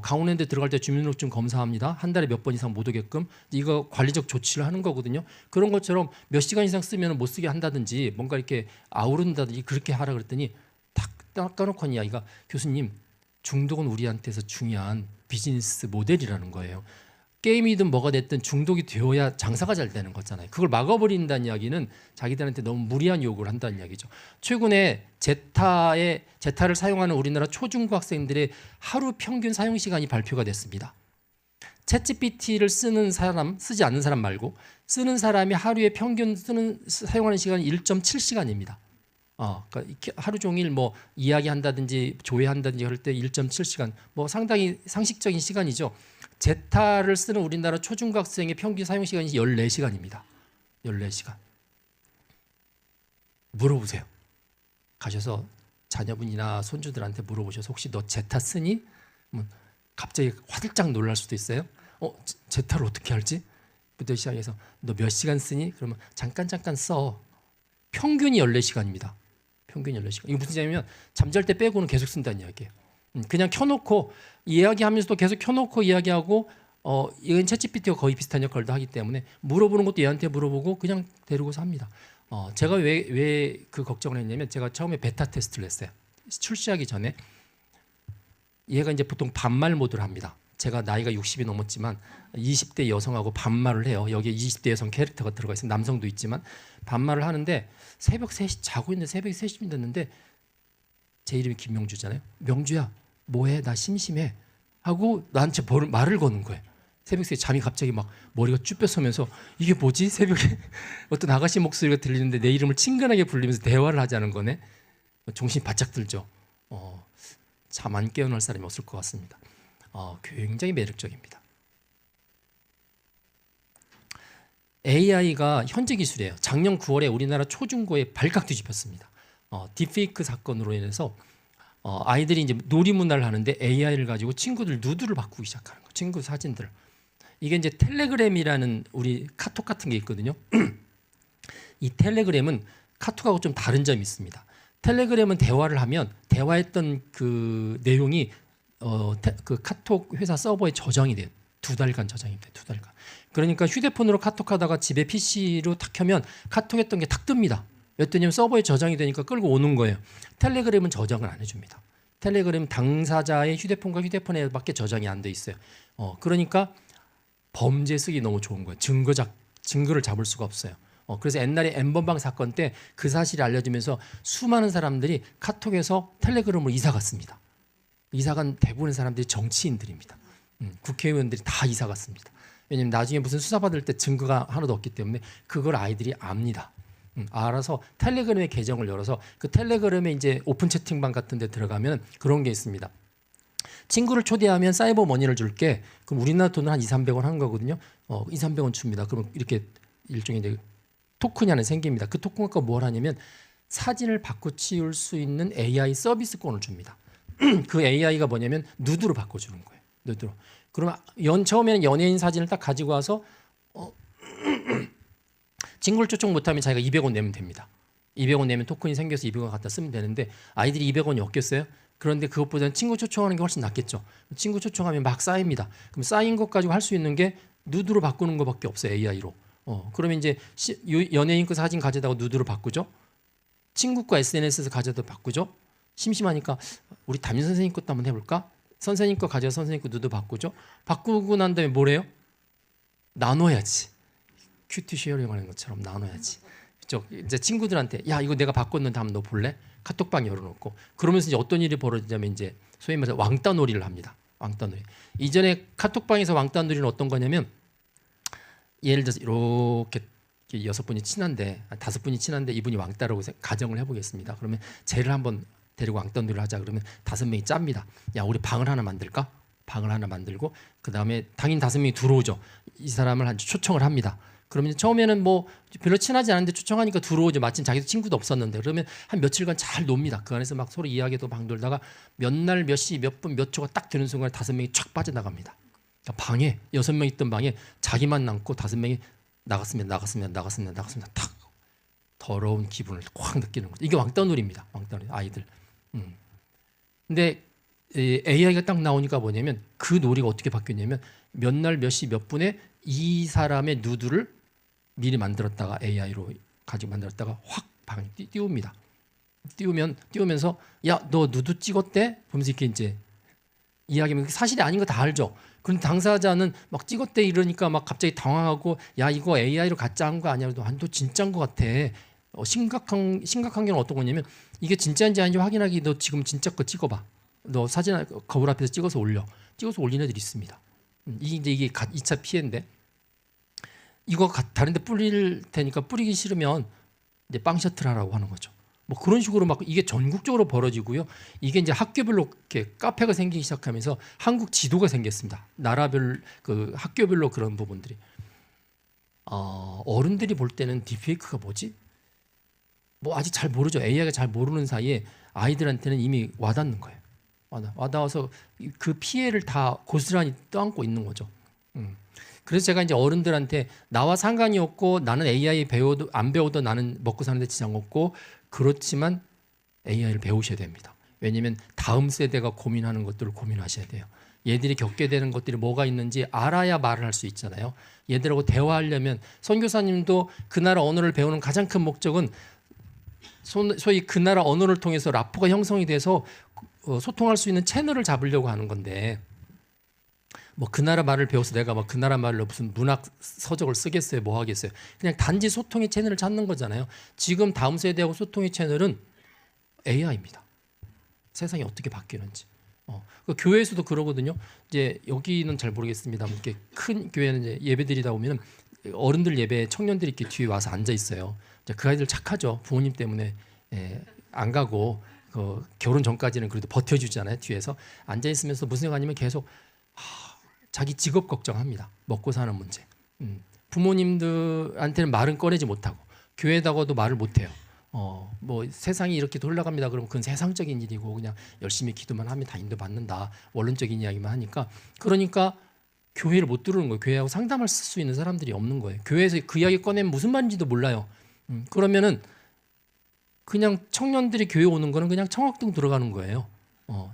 강원랜드 들어갈 때 주민등록증 검사합니다. 한 달에 몇 번 이상 못 오게끔 이거 관리적 조치를 하는 거거든요. 그런 것처럼 몇 시간 이상 쓰면 못 쓰게 한다든지 뭔가 이렇게 아우른다든지 그렇게 하라 그랬더니 딱 닦아놓고 한 이야기가 교수님 중독은 우리한테서 중요한 비즈니스 모델이라는 거예요. 게임이든 뭐가 됐든 중독이 되어야 장사가 잘 되는 거잖아요. 그걸 막아버린다는 이야기는 자기들한테 너무 무리한 요구를 한다는 이야기죠. 최근에 제타를 사용하는 우리나라 초중고 학생들의 하루 평균 사용 시간이 발표가 됐습니다. 챗GPT를 쓰지 않는 사람 말고 쓰는 사람이 하루에 평균 사용하는 시간이 1.7시간입니다. 그러니까 하루 종일 뭐 이야기한다든지 조회한다든지 할 때 1.7시간 뭐 상당히 상식적인 시간이죠. 제타를 쓰는 우리나라 초중고 학생의 평균 사용 시간이 14시간입니다. 14시간. 물어보세요. 가셔서 자녀분이나 손주들한테 물어보셔서 혹시 너 제타 쓰니? 갑자기 화들짝 놀랄 수도 있어요. 제타를 어떻게 알지? 부터 시작해서 너 몇 시간 쓰니? 그러면 잠깐 써. 평균이 14시간입니다. 평균 14시간. 이거 무슨 얘기냐면 잠잘 때 빼고는 계속 쓴다는 이야기예요. 그냥 켜놓고 이야기하면서도 계속 켜놓고 이야기하고 이건 챗GPT와 거의 비슷한 역할도 하기 때문에 물어보는 것도 얘한테 물어보고 그냥 데리고서 합니다. 제가 왜 그 걱정을 했냐면 제가 처음에 베타 테스트를 했어요. 출시하기 전에 얘가 이제 보통 반말 모드를 합니다. 제가 나이가 60이 넘었지만 20대 여성하고 반말을 해요. 여기에 20대 여성 캐릭터가 들어가 있어요. 남성도 있지만 반말을 하는데 새벽 3시 자고 있는데 새벽 3시쯤 됐는데 제 이름이 김명주잖아요. 명주야 뭐해? 나 심심해 하고 나한테 말을 거는 거예요. 새벽 3시 잠이 갑자기 막 머리가 쭉 뺏어면서 이게 뭐지? 새벽에 어떤 아가씨 목소리가 들리는데 내 이름을 친근하게 불리면서 대화를 하자는 거네. 정신이 바짝 들죠. 잠 안 깨어날 사람이 없을 것 같습니다. 굉장히 매력적입니다. AI가 현재 기술이에요. 작년 9월에 우리나라 초중고에 발칵 뒤집혔습니다. 딥페이크 사건으로 인해서 아이들이 이제 놀이문화를 하는데 AI를 가지고 친구들 누드를 바꾸기 시작하는 거예요. 친구 사진들. 이게 이제 텔레그램이라는 우리 카톡 같은 게 있거든요. 이 텔레그램은 카톡하고 좀 다른 점이 있습니다. 텔레그램은 대화를 하면 대화했던 그 내용이 그 카톡 회사 서버에 저장이 돼요. 2달간 저장이 돼요. 2달간. 그러니까 휴대폰으로 카톡하다가 집에 PC로 탁 켜면 카톡했던 게 탁 뜹니다. 왜냐면 서버에 저장이 되니까 끌고 오는 거예요. 텔레그램은 저장을 안 해줍니다. 텔레그램 당사자의 휴대폰과 휴대폰에밖에 저장이 안 돼 있어요. 그러니까 범죄 쓰기 너무 좋은 거예요. 증거를 잡을 수가 없어요. 그래서 옛날에 N번방 사건 때 그 사실이 알려지면서 수많은 사람들이 카톡에서 텔레그램으로 이사 갔습니다. 이사 간 대부분의 사람들이 정치인들입니다. 국회의원들이 다 이사 갔습니다. 왜냐하면 나중에 무슨 수사받을 때 증거가 하나도 없기 때문에 그걸 아이들이 압니다. 알아서 텔레그램의 계정을 열어서 그 텔레그램에 이제 오픈 채팅방 같은 데 들어가면 그런 게 있습니다. 친구를 초대하면 사이버 머니를 줄게. 그럼 우리나라 돈은 한 200~300원 하는 거거든요. 200~300원 줍니다. 그럼 이렇게 일종의 이제 토큰이 하나 생깁니다. 그 토큰과 뭘 하냐면 사진을 바꿔치울 수 있는 AI 서비스권을 줍니다. 그 AI가 뭐냐면 누드로 바꿔주는 거예요. 누드로. 그러면 처음에는 연예인 사진을 딱 가지고 와서 친구를 초청 못하면 자기가 200원 내면 됩니다. 200원 내면 토큰이 생겨서 200원 갖다 쓰면 되는데 아이들이 200원이 없겠어요? 그런데 그것보다는 친구 초청하는 게 훨씬 낫겠죠. 친구 초청하면 막 쌓입니다. 그럼 쌓인 것 가지고 할 수 있는 게 누드로 바꾸는 것밖에 없어요. AI로. 그러면 이제 연예인 거 사진 가져다가 누드로 바꾸죠. 친구 거 SNS에서 가져다 바꾸죠. 심심하니까 우리 담임 선생님 것도 한번 해볼까? 선생님 거 가져서 선생님 거 누드 바꾸죠. 바꾸고 난 다음에 뭐래요? 나눠야지. 큐티 쉐어링하는 것처럼 나눠야지. 그죠? 이제 친구들한테 야 이거 내가 바꿨는데 한번 너 볼래? 카톡방 열어놓고 그러면서 이제 어떤 일이 벌어지냐면 이제 소위 말해서 왕따놀이를 합니다. 왕따놀이. 이전에 카톡방에서 왕따놀이는 어떤 거냐면 예를 들어서 이렇게 6분이 친한데 5분이 친한데 이분이 왕따라고 가정을 해보겠습니다. 그러면 쟤를 한번 데리고 왕따놀이를 하자 그러면 5명이 짭니다. 야 우리 방을 하나 만들까? 방을 하나 만들고 그 다음에 당연히 5명이 들어오죠. 이 사람을 한 초청을 합니다. 그러면 처음에는 뭐 별로 친하지 않은데 초청하니까 들어오죠. 마침 자기도 친구도 없었는데 그러면 한 며칠간 잘 놉니다. 그 안에서 막 서로 이야기도 막 놀다가 몇 날 몇 시 몇 분 몇 초가 딱 되는 순간 5명이 촥 빠져나갑니다. 그러니까 방에 6명 있던 방에 자기만 남고 5명이 나갔으면 탁 더러운 기분을 확 느끼는 거죠. 이게 왕따놀이입니다. 왕따놀이 아이들. 근데 AI가 딱 나오니까 뭐냐면 그 놀이가 어떻게 바뀌었냐면 몇 날 몇 시 몇 분에 이 사람의 누드를 미리 만들었다가 AI로 가지고 만들었다가 확 방에 띄웁니다. 띄우면서 야 너 누드 찍었대? 보면서 이렇게 이제 이야기하면 사실이 아닌 거 다 알죠. 그런데 당사자는 막 찍었대 이러니까 막 갑자기 당황하고 야 이거 AI로 가짜 한 거 아니야? 너 진짜인 거 같아. 심각한 경우는 어떤 거냐면 이게 진짜인지 아닌지 확인하기 너 지금 진짜 거 찍어봐. 너 사진 거울 앞에서 찍어서 올린 애들이 있습니다. 이게 2차 피해인데 이거 다른데 뿌릴 테니까 뿌리기 싫으면 이제 빵 셔틀 하라고 하는 거죠. 뭐 그런 식으로 막 이게 전국적으로 벌어지고요. 이게 이제 학교별로 이렇게 카페가 생기기 시작하면서 한국 지도가 생겼습니다. 나라별 그 학교별로 그런 부분들이 어른들이 볼 때는 딥페이크가 뭐지? 뭐 아직 잘 모르죠. AI가 잘 모르는 사이에 아이들한테는 이미 와닿는 거예요. 와닿아서 그 피해를 다 고스란히 떠안고 있는 거죠. 그래서 제가 이제 어른들한테 나와 상관이 없고 나는 AI 배워도 안 배워도 나는 먹고 사는데 지장 없고 그렇지만 AI를 배우셔야 됩니다. 왜냐하면 다음 세대가 고민하는 것들을 고민하셔야 돼요. 얘들이 겪게 되는 것들이 뭐가 있는지 알아야 말을 할 수 있잖아요. 얘들하고 대화하려면 선교사님도 그 나라 언어를 배우는 가장 큰 목적은 소위 그 나라 언어를 통해서 라포가 형성이 돼서 소통할 수 있는 채널을 잡으려고 하는 건데 뭐 그 나라 말을 배워서 내가 막 그 나라 말로 무슨 문학 서적을 쓰겠어요? 뭐 하겠어요? 그냥 단지 소통의 채널을 찾는 거잖아요. 지금 다음 세대하고 소통의 채널은 AI입니다. 세상이 어떻게 바뀌는지. 그 교회에서도 그러거든요. 이제 여기는 잘 모르겠습니다. 이렇게 큰 교회는 이제 예배드리다 보면 어른들 예배 청년들이 이렇게 뒤에 와서 앉아 있어요. 그 아이들 착하죠. 부모님 때문에 안 가고 결혼 전까지는 그래도 버텨주잖아요. 뒤에서 앉아 있으면서 무슨 생각 아니면 계속 자기 직업 걱정합니다. 먹고 사는 문제. 부모님들한테는 말은 꺼내지 못하고 교회에다가도 말을 못해요. 뭐 세상이 이렇게 돌아갑니다. 그러면 그건 세상적인 일이고 그냥 열심히 기도만 하면 다 인도받는다. 원론적인 이야기만 하니까 그러니까 교회를 못 들어오는 거예요. 교회하고 상담할 수 있는 사람들이 없는 거예요. 교회에서 그 이야기 꺼내면 무슨 말인지도 몰라요. 그러면은 그냥 청년들이 교회 오는 거는 그냥 청학동 들어가는 거예요.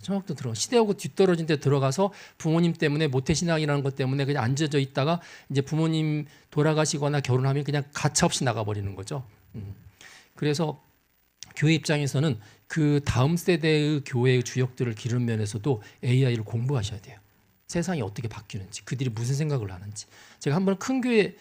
청학동 들어가 시대하고 뒤떨어진 데 들어가서 부모님 때문에 모태신앙이라는 것 때문에 그냥 앉아져 있다가 이제 부모님 돌아가시거나 결혼하면 그냥 가차없이 나가버리는 거죠. 그래서 교회 입장에서는 그 다음 세대의 교회의 주역들을 기르는 면에서도 AI를 공부하셔야 돼요. 세상이 어떻게 바뀌는지, 그들이 무슨 생각을 하는지. 제가 한번 큰 교회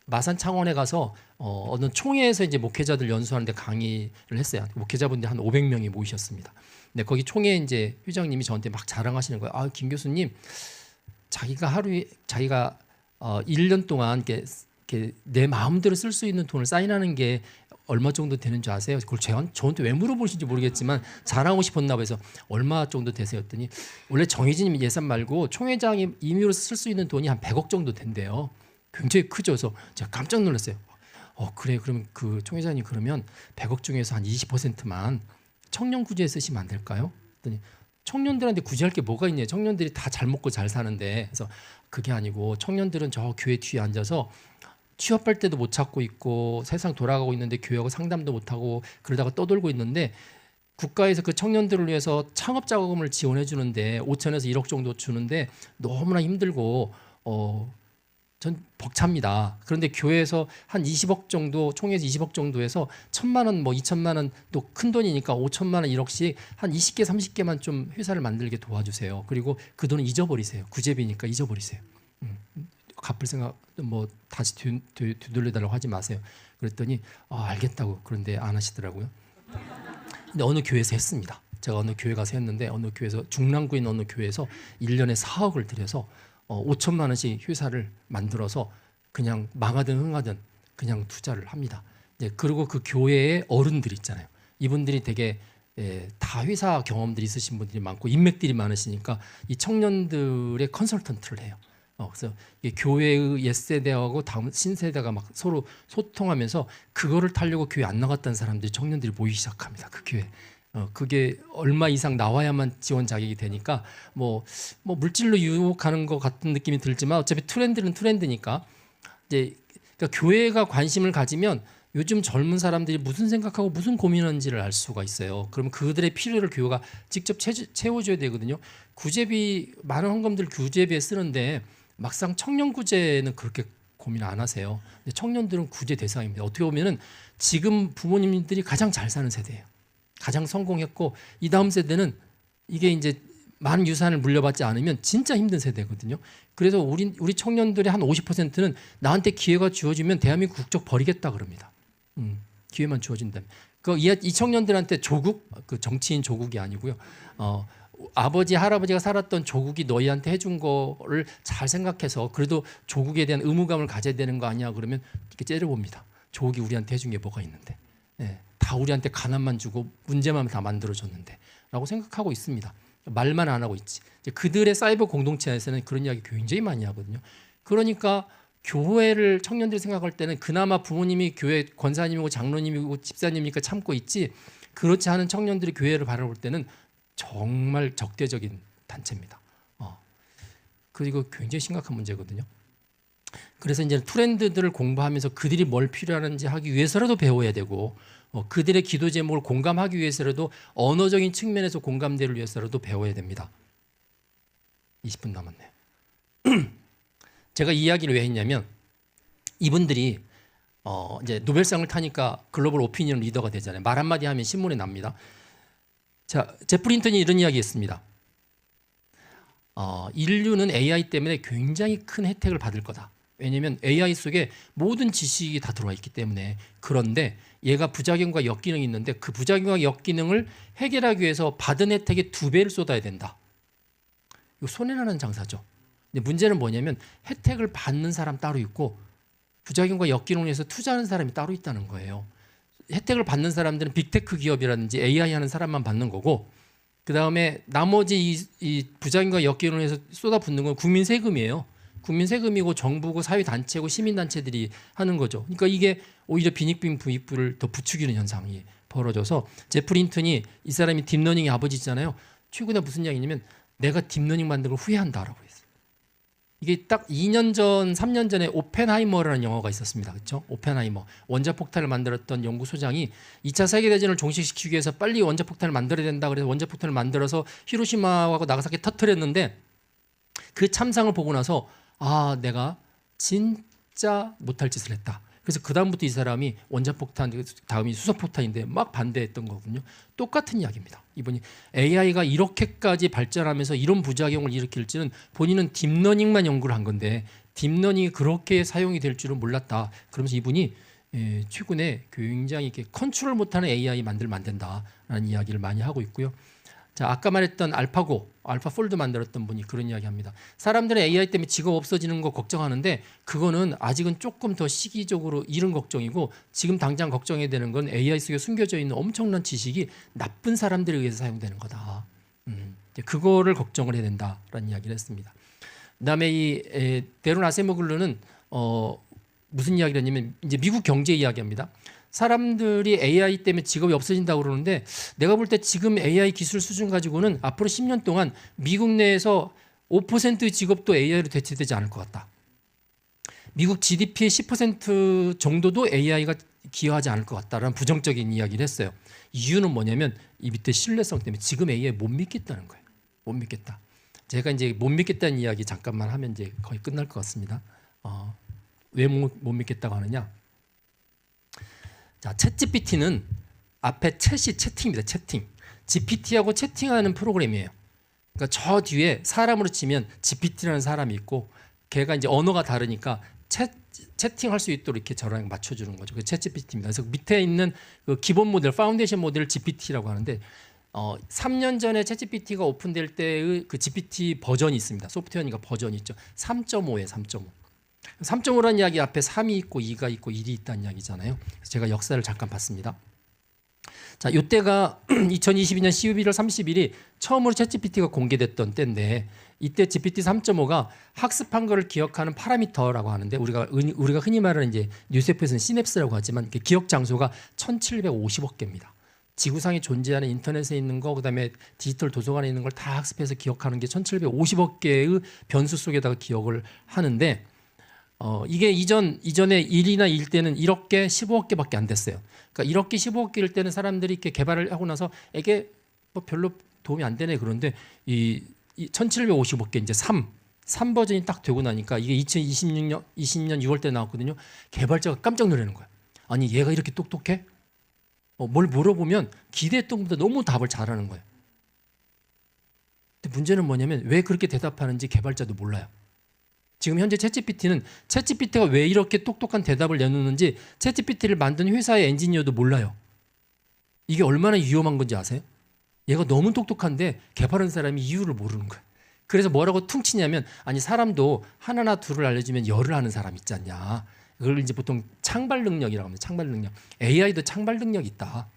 마산 창원에 가서 어느 총회에서 이제 목회자들 연수하는데 강의를 했어요. 목회자분들 한 500명이 모이셨습니다. 근데 거기 총회 이제 회장님이 저한테 막 자랑하시는 거예요. 김 교수님, 자기가 1년 동안 이렇게 내 마음대로 쓸 수 있는 돈을 사인하는 게 얼마 정도 되는 줄 아세요? 그걸 저한테 왜 물어보신지 모르겠지만 자랑하고 싶었나 봐요. 그래서 얼마 정도 되세요? 했더니 원래 정해진 예산 말고 총회장이 임의로 쓸 수 있는 돈이 한 100억 정도 된대요. 굉장히 크죠. 그래서 제가 깜짝 놀랐어요. 그래, 그러면 그 총회장님 그러면 100억 중에서 한 20%만 청년 구제에 쓰시면 안 될까요? 그랬더니 청년들한테 구제할 게 뭐가 있냐? 청년들이 다 잘 먹고 잘 사는데. 그래서 그게 아니고 청년들은 저 교회 뒤에 앉아서 취업할 때도 못 찾고 있고 세상 돌아가고 있는데 교회하고 상담도 못 하고 그러다가 떠돌고 있는데 국가에서 그 청년들을 위해서 창업 자금을 지원해 주는데 5천에서 1억 정도 주는데 너무나 힘들고 전 벅찹니다. 그런데 교회에서 한 20억 정도, 총회에서 20억 정도에서 1,000만 원, 뭐 2천만 원 또 큰 돈이니까 5천만 원 1억씩 한 20개, 30개만 좀 회사를 만들게 도와주세요. 그리고 그 돈은 잊어버리세요. 구제비니까 잊어버리세요. 갚을 생각 뭐 다시 되돌려달라고 하지 마세요. 그랬더니 알겠다고 그런데 안 하시더라고요. 근데 어느 교회에서 했습니다. 제가 어느 교회 가서 했는데 어느 교회에서 중랑구에 있는 어느 교회에서 1년에 4억을 들여서 5천만 원씩 회사를 만들어서 그냥 망하든 흥하든 그냥 투자를 합니다. 이제 그리고 그 교회의 어른들 있잖아요. 이분들이 되게 다 회사 경험들이 있으신 분들이 많고 인맥들이 많으시니까 이 청년들의 컨설턴트를 해요. 그래서 이 교회의 옛세대하고 다음 신세대가 막 서로 소통하면서 그거를 타려고 교회 안 나갔다는 사람들이 청년들이 모이기 시작합니다. 그 교회. 그게 얼마 이상 나와야만 지원 자격이 되니까 뭐 물질로 유혹하는 것 같은 느낌이 들지만 어차피 트렌드는 트렌드니까 이제 그러니까 교회가 관심을 가지면 요즘 젊은 사람들이 무슨 생각하고 무슨 고민하는지를 알 수가 있어요. 그러면 그들의 필요를 교회가 직접 채워줘야 되거든요. 구제비 많은 헌금들 구제비에 쓰는데 막상 청년 구제는 그렇게 고민 안 하세요. 근데 청년들은 구제 대상입니다. 어떻게 보면은 지금 부모님들이 가장 잘 사는 세대예요. 가장 성공했고 이 다음 세대는 이게 이제 많은 유산을 물려받지 않으면 진짜 힘든 세대거든요. 그래서 우리 청년들의 한 50%는 나한테 기회가 주어지면 대한민국 국적 버리겠다 그럽니다. 기회만 주어진다면. 이 청년들한테 조국, 그 정치인 조국이 아니고요. 아버지 할아버지가 살았던 조국이 너희한테 해준 거를 잘 생각해서 그래도 조국에 대한 의무감을 가져야 되는 거 아니야 그러면 이렇게 째려봅니다. 조국이 우리한테 해준 게 뭐가 있는데. 다 우리한테 가난만 주고 문제만 다 만들어줬는데 라고 생각하고 있습니다. 말만 안 하고 있지. 이제 그들의 사이버 공동체에서는 그런 이야기 굉장히 많이 하거든요. 그러니까 교회를 청년들이 생각할 때는 그나마 부모님이 교회 권사님이고 장로님이고 집사님이니까 참고 있지 그렇지 않은 청년들이 교회를 바라볼 때는 정말 적대적인 단체입니다. 그리고 굉장히 심각한 문제거든요. 그래서 이제 트렌드들을 공부하면서 그들이 뭘 필요하는지 하기 위해서라도 배워야 되고 그들의 기도 제목을 공감하기 위해서라도 언어적인 측면에서 공감대를 위해서라도 배워야 됩니다. 20분 남았네요. 제가 이 이야기를 왜 했냐면 이분들이 이제 노벨상을 타니까 글로벌 오피니언 리더가 되잖아요. 말 한마디 하면 신문에 납니다. 자, 제프 린턴이 이런 이야기했습니다. 인류는 AI 때문에 굉장히 큰 혜택을 받을 거다. 왜냐하면 AI 속에 모든 지식이 다 들어와 있기 때문에. 그런데 얘가 부작용과 역기능이 있는데 그 부작용과 역기능을 해결하기 위해서 받은 혜택의 2배를 쏟아야 된다. 이거 손해나는 장사죠. 근데 문제는 뭐냐면 혜택을 받는 사람 따로 있고 부작용과 역기능을 위해서 투자하는 사람이 따로 있다는 거예요. 혜택을 받는 사람들은 빅테크 기업이라든지 AI 하는 사람만 받는 거고 그 다음에 나머지 이 부작용과 역기능을 위해서 쏟아붓는 건 국민 세금이에요. 국민 세금이고 정부고 사회단체고 시민단체들이 하는 거죠. 그러니까 이게 오히려 빈익빈 부익부를 더 부추기는 현상이 벌어져서 제프 린턴이 이 사람이 딥러닝의 아버지잖아요. 최근에 무슨 이야기냐면 내가 딥러닝 만든 걸 후회한다라고 했어요. 이게 딱 2년 전, 3년 전에 오펜하이머라는 영화가 있었습니다. 그렇죠? 오펜하이머. 원자폭탄을 만들었던 연구소장이 2차 세계대전을 종식시키기 위해서 빨리 원자폭탄을 만들어야 된다 그래서 원자폭탄을 만들어서 히로시마하고 나가사키 터뜨렸는데 그 참상을 보고 나서 내가 진짜 못할 짓을 했다. 그래서 그 다음부터 이 사람이 원자폭탄 다음이 수소폭탄인데 막 반대했던 거군요. 똑같은 이야기입니다. 이분이 AI가 이렇게까지 발전하면서 이런 부작용을 일으킬지는 본인은 딥러닝만 연구를 한 건데 딥러닝이 그렇게 사용이 될 줄은 몰랐다. 그러면서 이분이 최근에 굉장히 이렇게 컨트롤 못하는 AI 만들면 안 된다라는 이야기를 많이 하고 있고요. 자, 아까 말했던 알파고, 알파폴드 만들었던 분이 그런 이야기합니다. 사람들은 AI 때문에 직업 없어지는 거 걱정하는데 그거는 아직은 조금 더 시기적으로 이른 걱정이고 지금 당장 걱정해야 되는 건 AI 속에 숨겨져 있는 엄청난 지식이 나쁜 사람들에 의해서 사용되는 거다. 그거를 걱정을 해야 된다라는 이야기를 했습니다. 그다음에 이 데론 아세모글루는 무슨 이야기를 했냐면 이제 미국 경제 이야기합니다. 사람들이 AI 때문에 직업이 없어진다고 그러는데 내가 볼 때 지금 AI 기술 수준 가지고는 앞으로 10년 동안 미국 내에서 5%의 직업도 AI로 대체되지 않을 것 같다. 미국 GDP의 10% 정도도 AI가 기여하지 않을 것 같다라는 부정적인 이야기를 했어요. 이유는 뭐냐면 이 밑에 신뢰성 때문에 지금 AI 못 믿겠다는 거예요. 못 믿겠다. 제가 이제 못 믿겠다는 이야기 잠깐만 하면 이제 거의 끝날 것 같습니다. 왜 못 믿겠다고 하느냐? 자, 챗GPT는 앞에 챗이 채팅입니다. 채팅. GPT하고 채팅하는 프로그램이에요. 그러니까 저 뒤에 사람으로 치면 GPT라는 사람이 있고 걔가 이제 언어가 다르니까 채팅할 수 있도록 이렇게 저랑 맞춰주는 거죠. 그 챗GPT입니다. 그래서 밑에 있는 그 기본 모델, 파운데이션 모델을 GPT라고 하는데 3년 전에 챗GPT가 오픈될 때의 그 GPT 버전이 있습니다. 소프트웨어니까 버전이 있죠. 3.5에 3.5. 3.5라는 이야기 앞에 3이 있고 2가 있고 1이 있다는 이야기잖아요. 그래서 제가 역사를 잠깐 봤습니다. 자, 이때가 2022년 11월 30일이 처음으로 챗GPT가 공개됐던 때인데 이때 GPT 3.5가 학습한 거를 기억하는 파라미터라고 하는데 우리가 흔히 말하는 이제 뉴스에프에서는 시냅스라고 하지만 기억 장소가 1,750억 개입니다. 지구상에 존재하는 인터넷에 있는 거 그다음에 디지털 도서관에 있는 걸 다 학습해서 기억하는 게 1,750억 개의 변수 속에다가 기억을 하는데 이게 이전에 1이나 2일 때는 1억 개, 15억 개밖에 안 됐어요. 그러니까 1억 개, 15억 개일 때는 사람들이 이렇게 개발을 하고 나서 이게 뭐 별로 도움이 안 되네 그런데 이 1,750억 개 이제 3 버전이 딱 되고 나니까 이게 2020년 6월 때 나왔거든요. 개발자가 깜짝 놀라는 거예요. 아니 얘가 이렇게 똑똑해? 뭘 물어보면 기대했던 것보다 너무 답을 잘하는 거예요. 근데 문제는 뭐냐면 왜 그렇게 대답하는지 개발자도 몰라요. 지금 현재 챗GPT가 왜 이렇게 똑똑한 대답을 내놓는지 챗GPT를 만든 회사의 엔지니어도 몰라요. 이게 얼마나 위험한 건지 아세요? 얘가 너무 똑똑한데 개발한 사람이 이유를 모르는 거예요. 그래서 뭐라고 퉁치냐면 아니 사람도 하나나 둘을 알려주면 열을 하는 사람 있지 않냐. 그걸 이제 보통 창발 능력이라고 합니다. 창발 능력. AI도 창발 능력이 있다.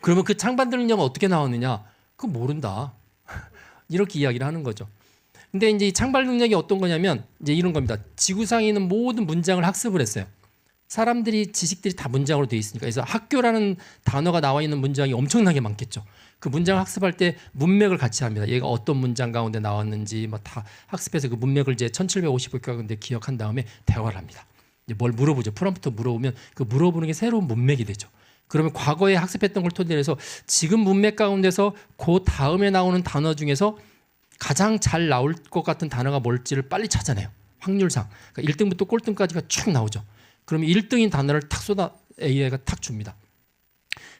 그러면 그 창발 능력은 어떻게 나오느냐? 그거 모른다. 이렇게 이야기를 하는 거죠. 근데 이제 이 창발 능력이 어떤 거냐면 이제 이런 겁니다. 지구상에 있는 모든 문장을 학습을 했어요. 사람들이 지식들이 다 문장으로 되어 있으니까 그래서 학교라는 단어가 나와 있는 문장이 엄청나게 많겠죠. 그 문장을 학습할 때 문맥을 같이 합니다. 얘가 어떤 문장 가운데 나왔는지 뭐 다 학습해서 그 문맥을 이제 1,750개 가운데 기억한 다음에 대화를 합니다. 이제 뭘 물어보죠. 프롬프트 물어보면 그 물어보는 게 새로운 문맥이 되죠. 그러면 과거에 학습했던 걸 토대로 해서 지금 문맥 가운데서 그 다음에 나오는 단어 중에서 가장 잘 나올 것 같은 단어가 뭘지를 빨리 찾아내요. 확률상. 그러니까 1등부터 꼴등까지가 쭉 나오죠. 그러면 1등인 단어를 탁 AI가 탁 줍니다.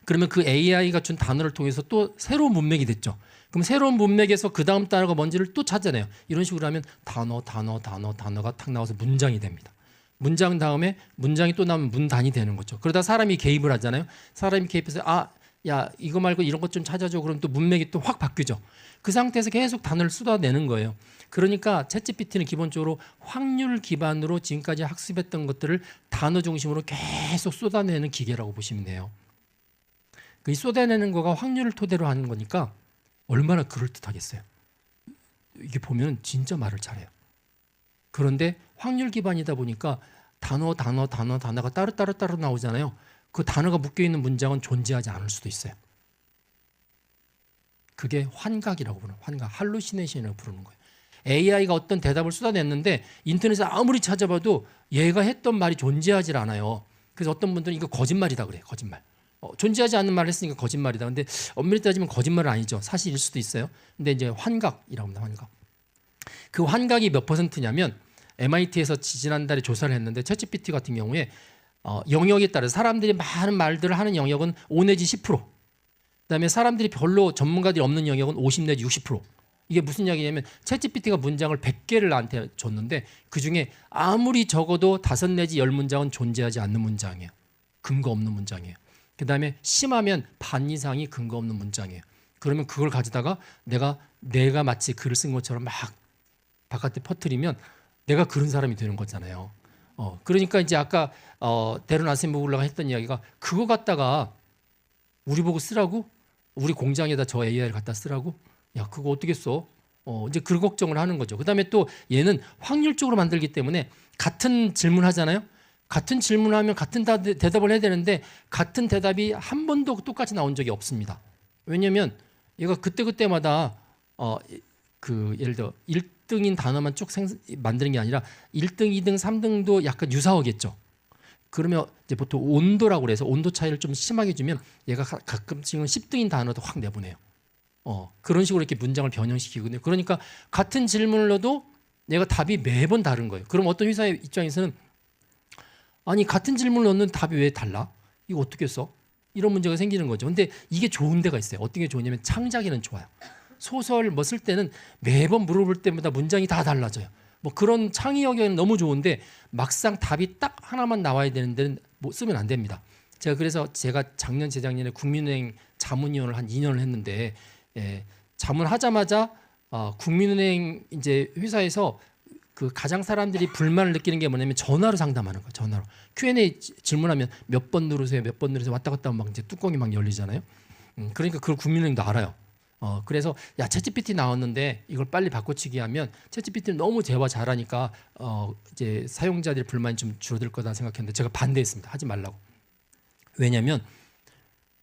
그러면 그 AI가 준 단어를 통해서 또 새로운 문맥이 됐죠. 그럼 새로운 문맥에서 그 다음 단어가 뭔지를 또 찾아내요. 이런 식으로 하면 단어가 탁 나와서 문장이 됩니다. 문장 다음에 문장이 또 나오면 문단이 되는 거죠. 그러다 사람이 개입을 하잖아요. 사람이 개입해서 야 이거 말고 이런 것 좀 찾아줘. 그럼 또 문맥이 또 확 바뀌죠. 그 상태에서 계속 단어를 쏟아내는 거예요. 그러니까 챗GPT는 기본적으로 확률 기반으로 지금까지 학습했던 것들을 단어 중심으로 계속 쏟아내는 기계라고 보시면 돼요. 이 쏟아내는 거가 확률을 토대로 하는 거니까 얼마나 그럴듯하겠어요. 이게 보면 진짜 말을 잘해요. 그런데 확률 기반이다 보니까 단어가 따로 나오잖아요. 그 단어가 묶여있는 문장은 존재하지 않을 수도 있어요. 그게 환각이라고 부르는 환각, 할루시네이션이라고 부르는 거예요. AI가 어떤 대답을 쏟아냈는데 인터넷에 아무리 찾아봐도 얘가 했던 말이 존재하지 않아요. 그래서 어떤 분들은 이거 거짓말이다 그래요. 거짓말. 존재하지 않는 말을 했으니까 거짓말이다. 근데 엄밀히 따지면 거짓말은 아니죠. 사실일 수도 있어요. 근데 이제 환각이라고 합니다. 환각. 그 환각이 몇 %냐면 MIT에서 지난달에 조사를 했는데 챗GPT 같은 경우에 영역에 따라 사람들이 많은 말들을 하는 영역은 5 내지 10%. 그다음에 사람들이 별로 전문가들이 없는 영역은 50 내지 60%. 이게 무슨 이야기냐면 챗GPT가 문장을 100개를 나한테 줬는데 그중에 아무리 적어도 5 내지 10문장은 존재하지 않는 문장이에요. 근거 없는 문장이에요. 그다음에 심하면 반 이상이 근거 없는 문장이에요. 그러면 그걸 가지다가 내가 마치 글을 쓴 것처럼 막 바깥에 퍼뜨리면 내가 그런 사람이 되는 거잖아요. 그러니까 이제 아까 데런 아센버글러가 했던 이야기가 그거 갖다가 우리 보고 쓰라고? 우리 공장에다 저 AI를 갖다 쓰라고? 야 그거 어떻게 써? 이제 그 걱정을 하는 거죠. 그다음에 또 얘는 확률적으로 만들기 때문에 같은 질문 하잖아요. 같은 질문을 하면 같은 대답을 해야 되는데 같은 대답이 한 번도 똑같이 나온 적이 없습니다. 왜냐하면 얘가 그때마다 예를 들어 1등인 단어만 쭉 만드는 게 아니라 1등, 2등, 3등도 약간 유사하겠죠. 그러면 이제 보통 온도라고 그래서 온도 차이를 좀 심하게 주면 얘가 가끔씩은 10등인 단어도 확 내보내요. 그런 식으로 이렇게 문장을 변형시키거든요. 그러니까 같은 질문을 넣어도 얘가 답이 매번 다른 거예요. 그럼 어떤 회사의 입장에서는 아니 같은 질문을 넣는 답이 왜 달라? 이거 어떻게 써? 이런 문제가 생기는 거죠. 근데 이게 좋은 데가 있어요. 어떤 게 좋으냐면 창작에는 좋아요. 소설 뭐 쓸 때는 매번 물어볼 때마다 문장이 다 달라져요. 뭐 그런 창의 영역은 너무 좋은데 막상 답이 딱 하나만 나와야 되는 데는 뭐 쓰면 안 됩니다. 그래서 제가 작년 재작년에 국민은행 자문위원을 한 2년을 했는데 자문하자마자 국민은행 이제 회사에서 그 가장 사람들이 불만을 느끼는 게 뭐냐면 전화로 상담하는 거예요. 전화로 Q&A 질문하면 몇 번 누르세요, 몇 번 누르세요 왔다 갔다 하면 막 이제 뚜껑이 막 열리잖아요. 그러니까 그걸 국민은행도 알아요. 그래서 야 챗GPT 나왔는데 이걸 빨리 바꿔치기 하면 챗GPT는 너무 대화 잘하니까 이제 사용자들의 불만이 좀 줄어들 거다 생각했는데 제가 반대했습니다. 하지 말라고. 왜냐하면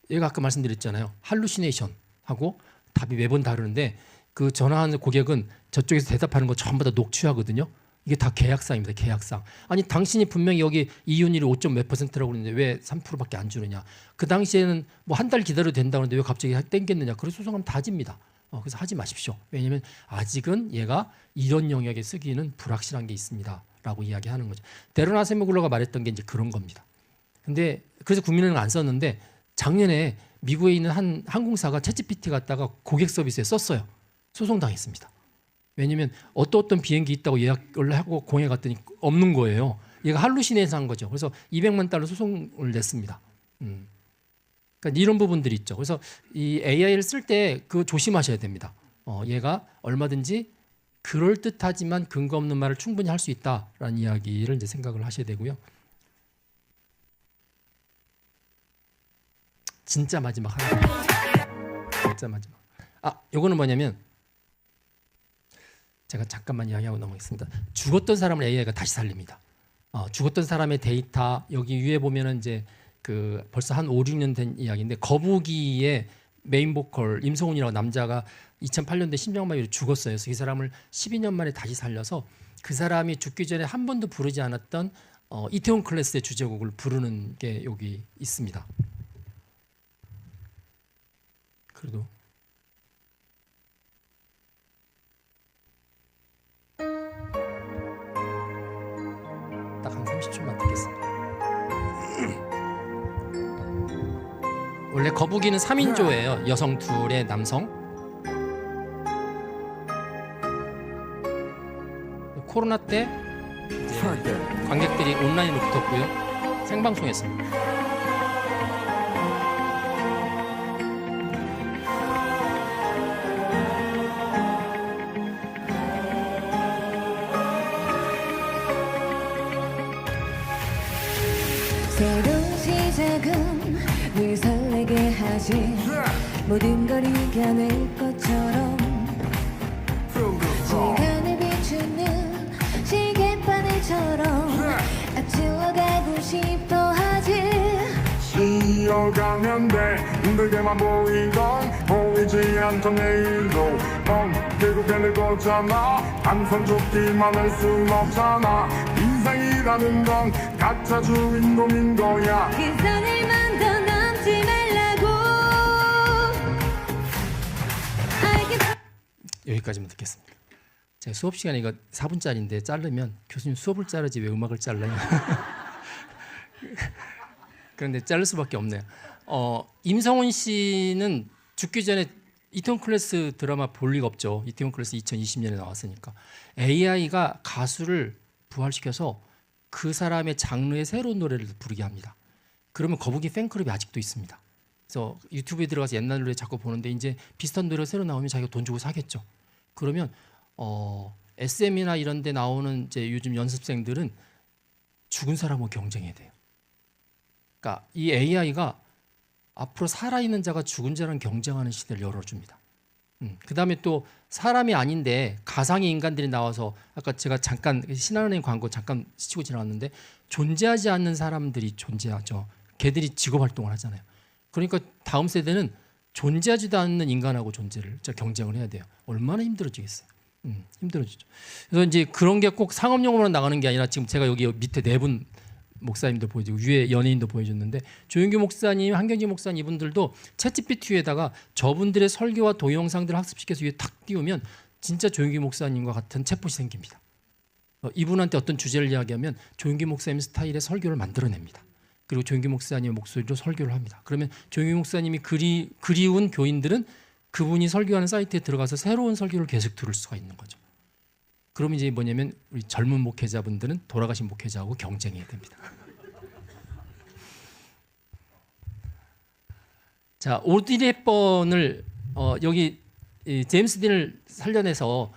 얘가 아까 말씀드렸잖아요. 할루시네이션 하고 답이 매번 다르는데 그 전화하는 고객은 저쪽에서 대답하는 거 전부 다 녹취하거든요. 이게 다 계약상입니다. 계약상. 아니 당신이 분명히 여기 이윤율이 5점 몇 %라고 그러는데 왜 3%밖에 안 주느냐. 그 당시에는 뭐 한 달 기다려도 된다고 하는데 왜 갑자기 땡겼느냐. 그래서 소송하면 다집니다. 그래서 하지 마십시오. 왜냐하면 아직은 얘가 이런 영역에 쓰기는 불확실한 게 있습니다. 라고 이야기하는 거죠. 데런 아세모글러가 말했던 게 이제 그런 겁니다. 근데 그래서 국민은행 안 썼는데 작년에 미국에 있는 한 항공사가 챗GPT 갖다가 고객 서비스에 썼어요. 소송당했습니다. 왜냐하면 어떤 비행기 있다고 예약을 하고 공항에 갔더니 없는 거예요. 얘가 할루시네이션 한 거죠. 그래서 $200만 소송을 냈습니다. 그러니까 이런 부분들이 있죠. 그래서 이 AI를 쓸 때 그거 조심하셔야 됩니다. 얘가 얼마든지 그럴 듯하지만 근거 없는 말을 충분히 할 수 있다라는 이야기를 이제 생각을 하셔야 되고요. 진짜 마지막 하나. 진짜 마지막. 요거는 뭐냐면 제가 잠깐만 이야기하고 넘어가겠습니다. 죽었던 사람을 AI가 다시 살립니다. 죽었던 사람의 데이터 여기 위에 보면은 이제 그 벌써 한 5, 6년 된 이야기인데 거북이의 메인 보컬 임성훈이라고 남자가 2008년도에 심장마비로 죽었어요. 그래서 이 사람을 12년 만에 다시 살려서 그 사람이 죽기 전에 한 번도 부르지 않았던 이태원 클래스의 주제곡을 부르는 게 여기 있습니다. 그래도 딱 한 30초만 듣겠습니다. 원래 거북이는 3인조예요. 여성 둘에 남성. 코로나 때 이제 관객들이 온라인으로 붙었고요. 생방송했습니다. 새로운 시작은 늘 설레게 하지 모든 걸 이겨낼 것처럼 시간을 비추는 시계바늘처럼 앞질러 가고 싶어 하지 이어가면 돼 힘들게만 보이던 보이지 않던 내일도 넌 결국엔 늘 거잖아 항상 좋기만 할 순 없잖아 인생이라는 건 가짜 주인공인 거야 그 선을 더 넘지 말라고 여기까지만 듣겠습니다. 제가 수업 시간에 이거 4분짜리인데 자르면 교수님 수업을 자르지 왜 음악을 잘라요? 그런데 자를 수밖에 없네요. 임성훈 씨는 죽기 전에 이태원 클래스 드라마 볼 리가 없죠. 이태원 클래스 2020년에 나왔으니까. AI가 가수를 부활시켜서 그 사람의 장르의 새로운 노래를 부르게 합니다. 그러면 거북이 팬클럽이 아직도 있습니다. 그래서 유튜브에 들어가서 옛날 노래 자꾸 보는데 이제 비슷한 노래가 새로 나오면 자기가 돈 주고 사겠죠. 그러면 SM이나 이런 데 나오는 이제 요즘 연습생들은 죽은 사람하고 경쟁해야 돼요. 그러니까 이 AI가 앞으로 살아있는 자가 죽은 자랑 경쟁하는 시대를 열어줍니다. 그다음에 또 사람이 아닌데 가상의 인간들이 나와서 아까 제가 잠깐 신한은행 광고 잠깐 스치고 지나갔는데 존재하지 않는 사람들이 존재하죠. 걔들이 직업 활동을 하잖아요. 그러니까 다음 세대는 존재하지도 않는 인간하고 존재를 경쟁을 해야 돼요. 얼마나 힘들어지겠어요. 힘들어지죠. 그래서 이제 그런 게 꼭 상업용으로 나가는 게 아니라 지금 제가 여기 밑에 네 분 목사님도 보여주고 위에 연예인도 보여줬는데 조윤규 목사님, 한경지 목사님 이분들도 챗GPT에다가 저분들의 설교와 동영상들을 학습시켜서 위에 탁 띄우면 진짜 조윤규 목사님과 같은 챗봇이 생깁니다. 이분한테 어떤 주제를 이야기하면 조윤규 목사님 스타일의 설교를 만들어냅니다. 그리고 조윤규 목사님의 목소리로 설교를 합니다. 그러면 조윤규 목사님이 그리운 교인들은 그분이 설교하는 사이트에 들어가서 새로운 설교를 계속 들을 수가 있는 거죠. 그러면 이제 뭐냐면 우리 젊은 목회자분들은 돌아가신 목회자하고 경쟁해야 됩니다. 자, 오드리 헵번을 여기 이 제임스 딘을 살려내서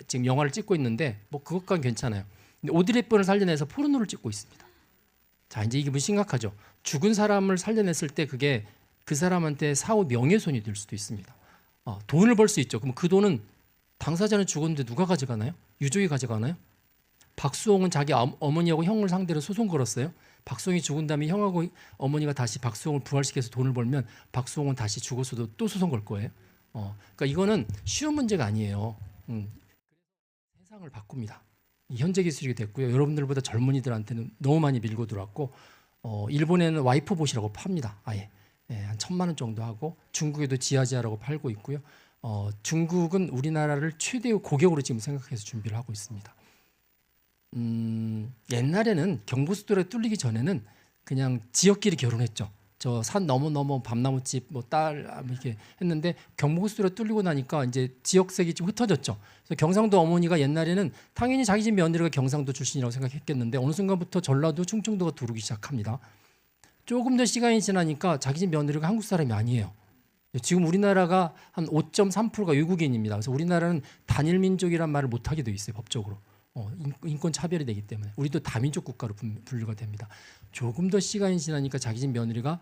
지금 영화를 찍고 있는데 뭐 그것과는 괜찮아요. 근데 오드리 헵번을 살려내서 포르노를 찍고 있습니다. 자, 이제 이게 뭐 심각하죠. 죽은 사람을 살려냈을 때 그게 그 사람한테 사후 명예훼손이 될 수도 있습니다. 돈을 벌 수 있죠. 그럼 그 돈은 당사자는 죽었는데 누가 가져가나요? 유족이 가져가나요? 박수홍은 자기 어머니하고 형을 상대로 소송 걸었어요. 박수홍이 죽은 다음에 형하고 어머니가 다시 박수홍을 부활시켜서 돈을 벌면 박수홍은 다시 죽었어도 또 소송 걸 거예요. 그러니까 이거는 쉬운 문제가 아니에요. 세상을 바꿉니다. 현재 기술이 됐고요. 여러분들보다 젊은이들한테는 너무 많이 밀고 들어왔고 일본에는 와이프봇이라고 팝니다. 아예 한 1,000만 원 정도 하고 중국에도 지하지하라고 팔고 있고요. 중국은 우리나라를 최대의 고객으로 지금 생각해서 준비를 하고 있습니다. 옛날에는 경부고속도로에 뚫리기 전에는 그냥 지역끼리 결혼했죠. 저 산 넘어 밤나무집 뭐 딸 이렇게 했는데 경부고속도로에 뚫리고 나니까 이제 지역색이 좀 흩어졌죠. 그래서 경상도 어머니가 옛날에는 당연히 자기 집 며느리가 경상도 출신이라고 생각했겠는데 어느 순간부터 전라도 충청도가 들어오기 시작합니다. 조금 더 시간이 지나니까 자기 집 며느리가 한국 사람이 아니에요. 지금 우리나라가 한 5.3%가 외국인입니다. 그래서 우리나라는 단일 민족이란 말을 못 하게 돼 있어요, 법적으로. 인권 차별이 되기 때문에 우리도 다민족 국가로 분류가 됩니다. 조금 더 시간이 지나니까 자기 집 며느리가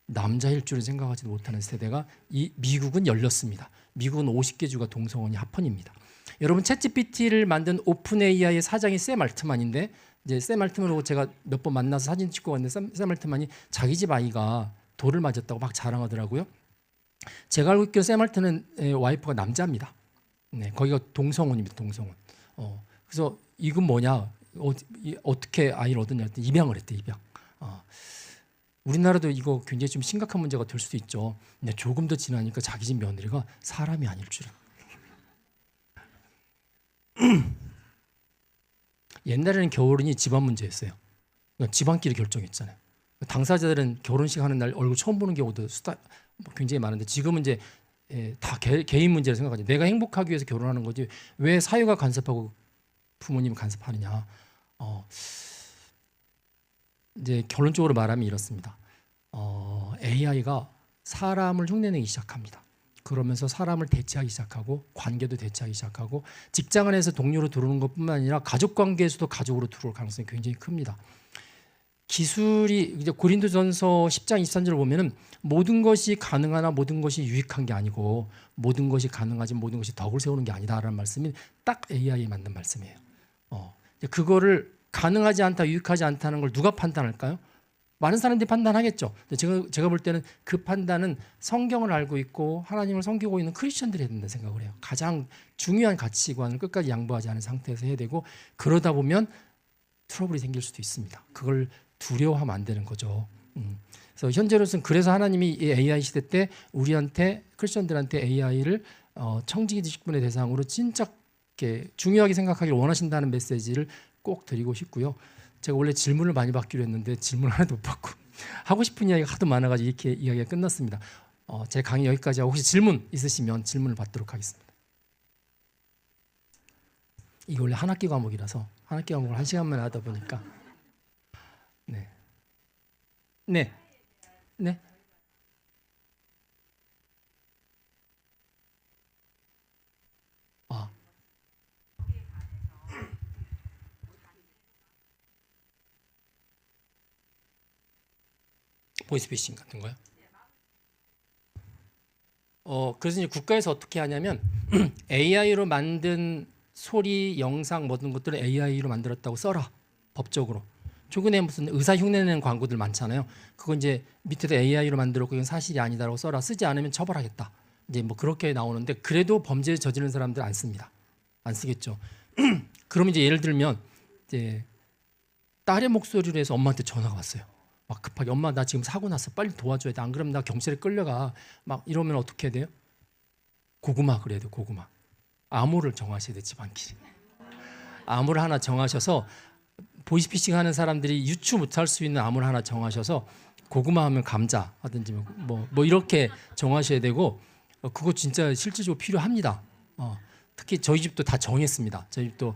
남자일 줄은 생각하지도 못하는 세대가 이 미국은 열렸습니다. 미국은 50개 주가 동성혼이 합헌입니다. 여러분 챗GPT를 만든 오픈 AI의 사장이 샘 알트만인데 이제 샘 알트만하고 제가 몇 번 만나서 사진 찍고 갔는데 샘 알트만이 자기 집 아이가 돌을 맞았다고 막 자랑하더라고요. 제가 알고 있기로 샘 알트만의 와이프가 남자입니다. 네, 거기가 동성혼입니다. 동성혼. 그래서 이건 뭐냐? 어떻게 아이를 얻었냐 했더니 입양을 했대. 입양. 우리나라도 이거 굉장히 좀 심각한 문제가 될 수도 있죠. 근데 조금 더 지나니까 자기 집 며느리가 사람이 아닐 줄은. 옛날에는 결혼이 집안 문제였어요. 그러니까 집안끼리 결정했잖아요. 당사자들은 결혼식 하는 날 얼굴 처음 보는 경우도 굉장히 많은데 지금은 이제 다 개인 문제를 생각하죠. 내가 행복하기 위해서 결혼하는 거지 왜 사유가 간섭하고 부모님 간섭하느냐. 이제 결론적으로 말하면 이렇습니다. AI가 사람을 흉내내기 시작합니다. 그러면서 사람을 대체하기 시작하고 관계도 대체하기 시작하고 직장 안에서 동료로 들어오는 것뿐만 아니라 가족 관계에서도 가족으로 들어올 가능성이 굉장히 큽니다. 기술이 이제 고린도전서 10장 23절을 보면은 모든 것이 가능하나 모든 것이 유익한 게 아니고 모든 것이 가능하지 모든 것이 덕을 세우는 게 아니다라는 말씀이 딱 AI에 맞는 말씀이에요. 그거를 가능하지 않다, 유익하지 않다는 걸 누가 판단할까요? 많은 사람들이 판단하겠죠. 제가 볼 때는 그 판단은 성경을 알고 있고 하나님을 섬기고 있는 크리스천들이 해야 된다 생각을 해요. 가장 중요한 가치관을 끝까지 양보하지 않은 상태에서 해야 되고 그러다 보면 트러블이 생길 수도 있습니다. 그걸 두려워하면 안 되는 거죠. 그래서 현재로서는 그래서 하나님이 이 AI 시대 때 우리한테 크리스천들한테 AI를 청지기 직분의 대상으로 진짜 중요하게 생각하기를 원하신다는 메시지를 꼭 드리고 싶고요. 제가 원래 질문을 많이 받기로 했는데 질문 하나도 못 받고 하고 싶은 이야기가 하도 많아가지고 이렇게 이야기가 끝났습니다. 제 강의 여기까지 하고 혹시 질문 있으시면 질문을 받도록 하겠습니다. 이게 원래 한 학기 과목이라서 한 학기 과목을 1시간만 하다 보니까 네. 보이스피싱 같은 거요? 그래서 이제 국가에서 어떻게 하냐면 AI로 만든 소리, 영상 모든 것들을 AI로 만들었다고 써라 법적으로. 최근에 무슨 의사 흉내내는 광고들 많잖아요. 그거 이제 밑에도 AI로 만들었고 이건 사실이 아니다라고 써라. 쓰지 않으면 처벌하겠다. 이제 뭐 그렇게 나오는데 그래도 범죄 저지른 사람들 안 씁니다. 안 쓰겠죠. 그러면 이제 예를 들면 이제 딸의 목소리로 해서 엄마한테 전화가 왔어요. 막 급하게 엄마 나 지금 사고 났어 빨리 도와줘야 돼 안 그러면 나 경찰에 끌려가 막 이러면 어떻게 해야 돼요? 고구마 그래야 돼요. 고구마 암호를 정하셔야 돼요. 집안끼리 암호를 하나 정하셔서 보이스피싱 하는 사람들이 유추 못할 수 있는 암호를 하나 정하셔서 고구마 하면 감자 하든지 뭐 이렇게 정하셔야 되고 그거 진짜 실질적으로 필요합니다. 특히 저희 집도 다 정했습니다. 저희 집도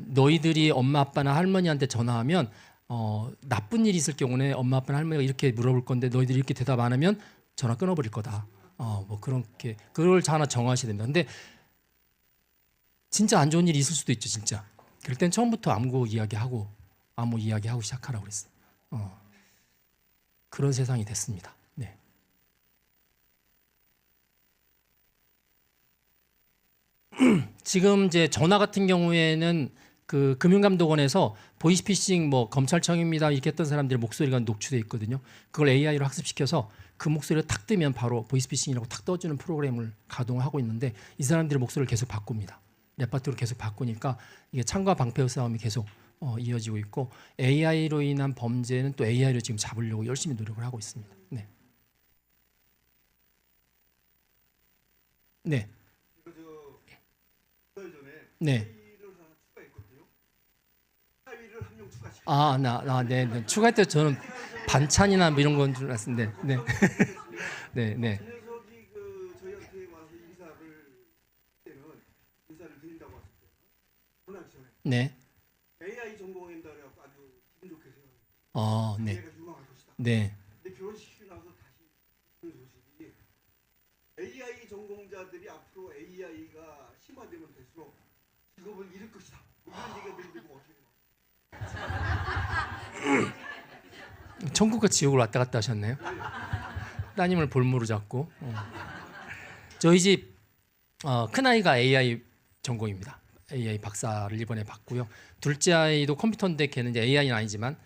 너희들이 엄마 아빠나 할머니한테 전화하면 나쁜 일이 있을 경우에 엄마 아빠나 할머니가 이렇게 물어볼 건데 너희들이 이렇게 대답 안 하면 전화 끊어버릴 거다. 뭐 그렇게 그걸 하나 정하셔야 됩니다. 근데 진짜 안 좋은 일이 있을 수도 있죠, 진짜. 그럴 땐 처음부터 암호 이야기하고 시작하라고 그랬어요. 그런 세상이 됐습니다. 네. 지금 이제 전화 같은 경우에는 그 금융감독원에서 보이스피싱 뭐 검찰청입니다 이렇게 했던 사람들의 목소리가 녹취돼 있거든요. 그걸 AI로 학습시켜서 그 목소리를 탁 뜨면 바로 보이스피싱이라고 탁 떠주는 프로그램을 가동하고 있는데 이 사람들의 목소리를 계속 바꿉니다. 레파토리를 계속 바꾸니까 이게 창과 방패의 싸움이 계속 이어지고 있고 AI로 인한 범죄는 또 AI로 지금 잡으려고 열심히 노력을 하고 있습니다. 네. 네. 네. 네. 추가할 때 저는 반찬이나 뭐 이런 건 줄 알았는데, 네, 네, 네. 녀석이 그 저희한테 와서 인사를 드린다고 왔을 때, 전화하기 전에 네. AI 전공한다 그래갖고 아주 기분 좋게 생각해요. 네. 얘가 유망할 것이다. 네. 근데 결혼시키고 나서 다시 듣는 소식이 AI 전공자들이 앞으로 AI가 심화되면 될수록 직업을 잃을 것이다. 이런 얘기가 들리고 어떻게 돼요? 천국과 지옥을 왔다 갔다 하셨네요. 따님을 볼모로 잡고. 저희 집 큰아이가 AI 전공입니다. AI 박사를 이번에 받고요. 둘째 아이도 컴퓨터인데 걔는 이제 AI는 아니지만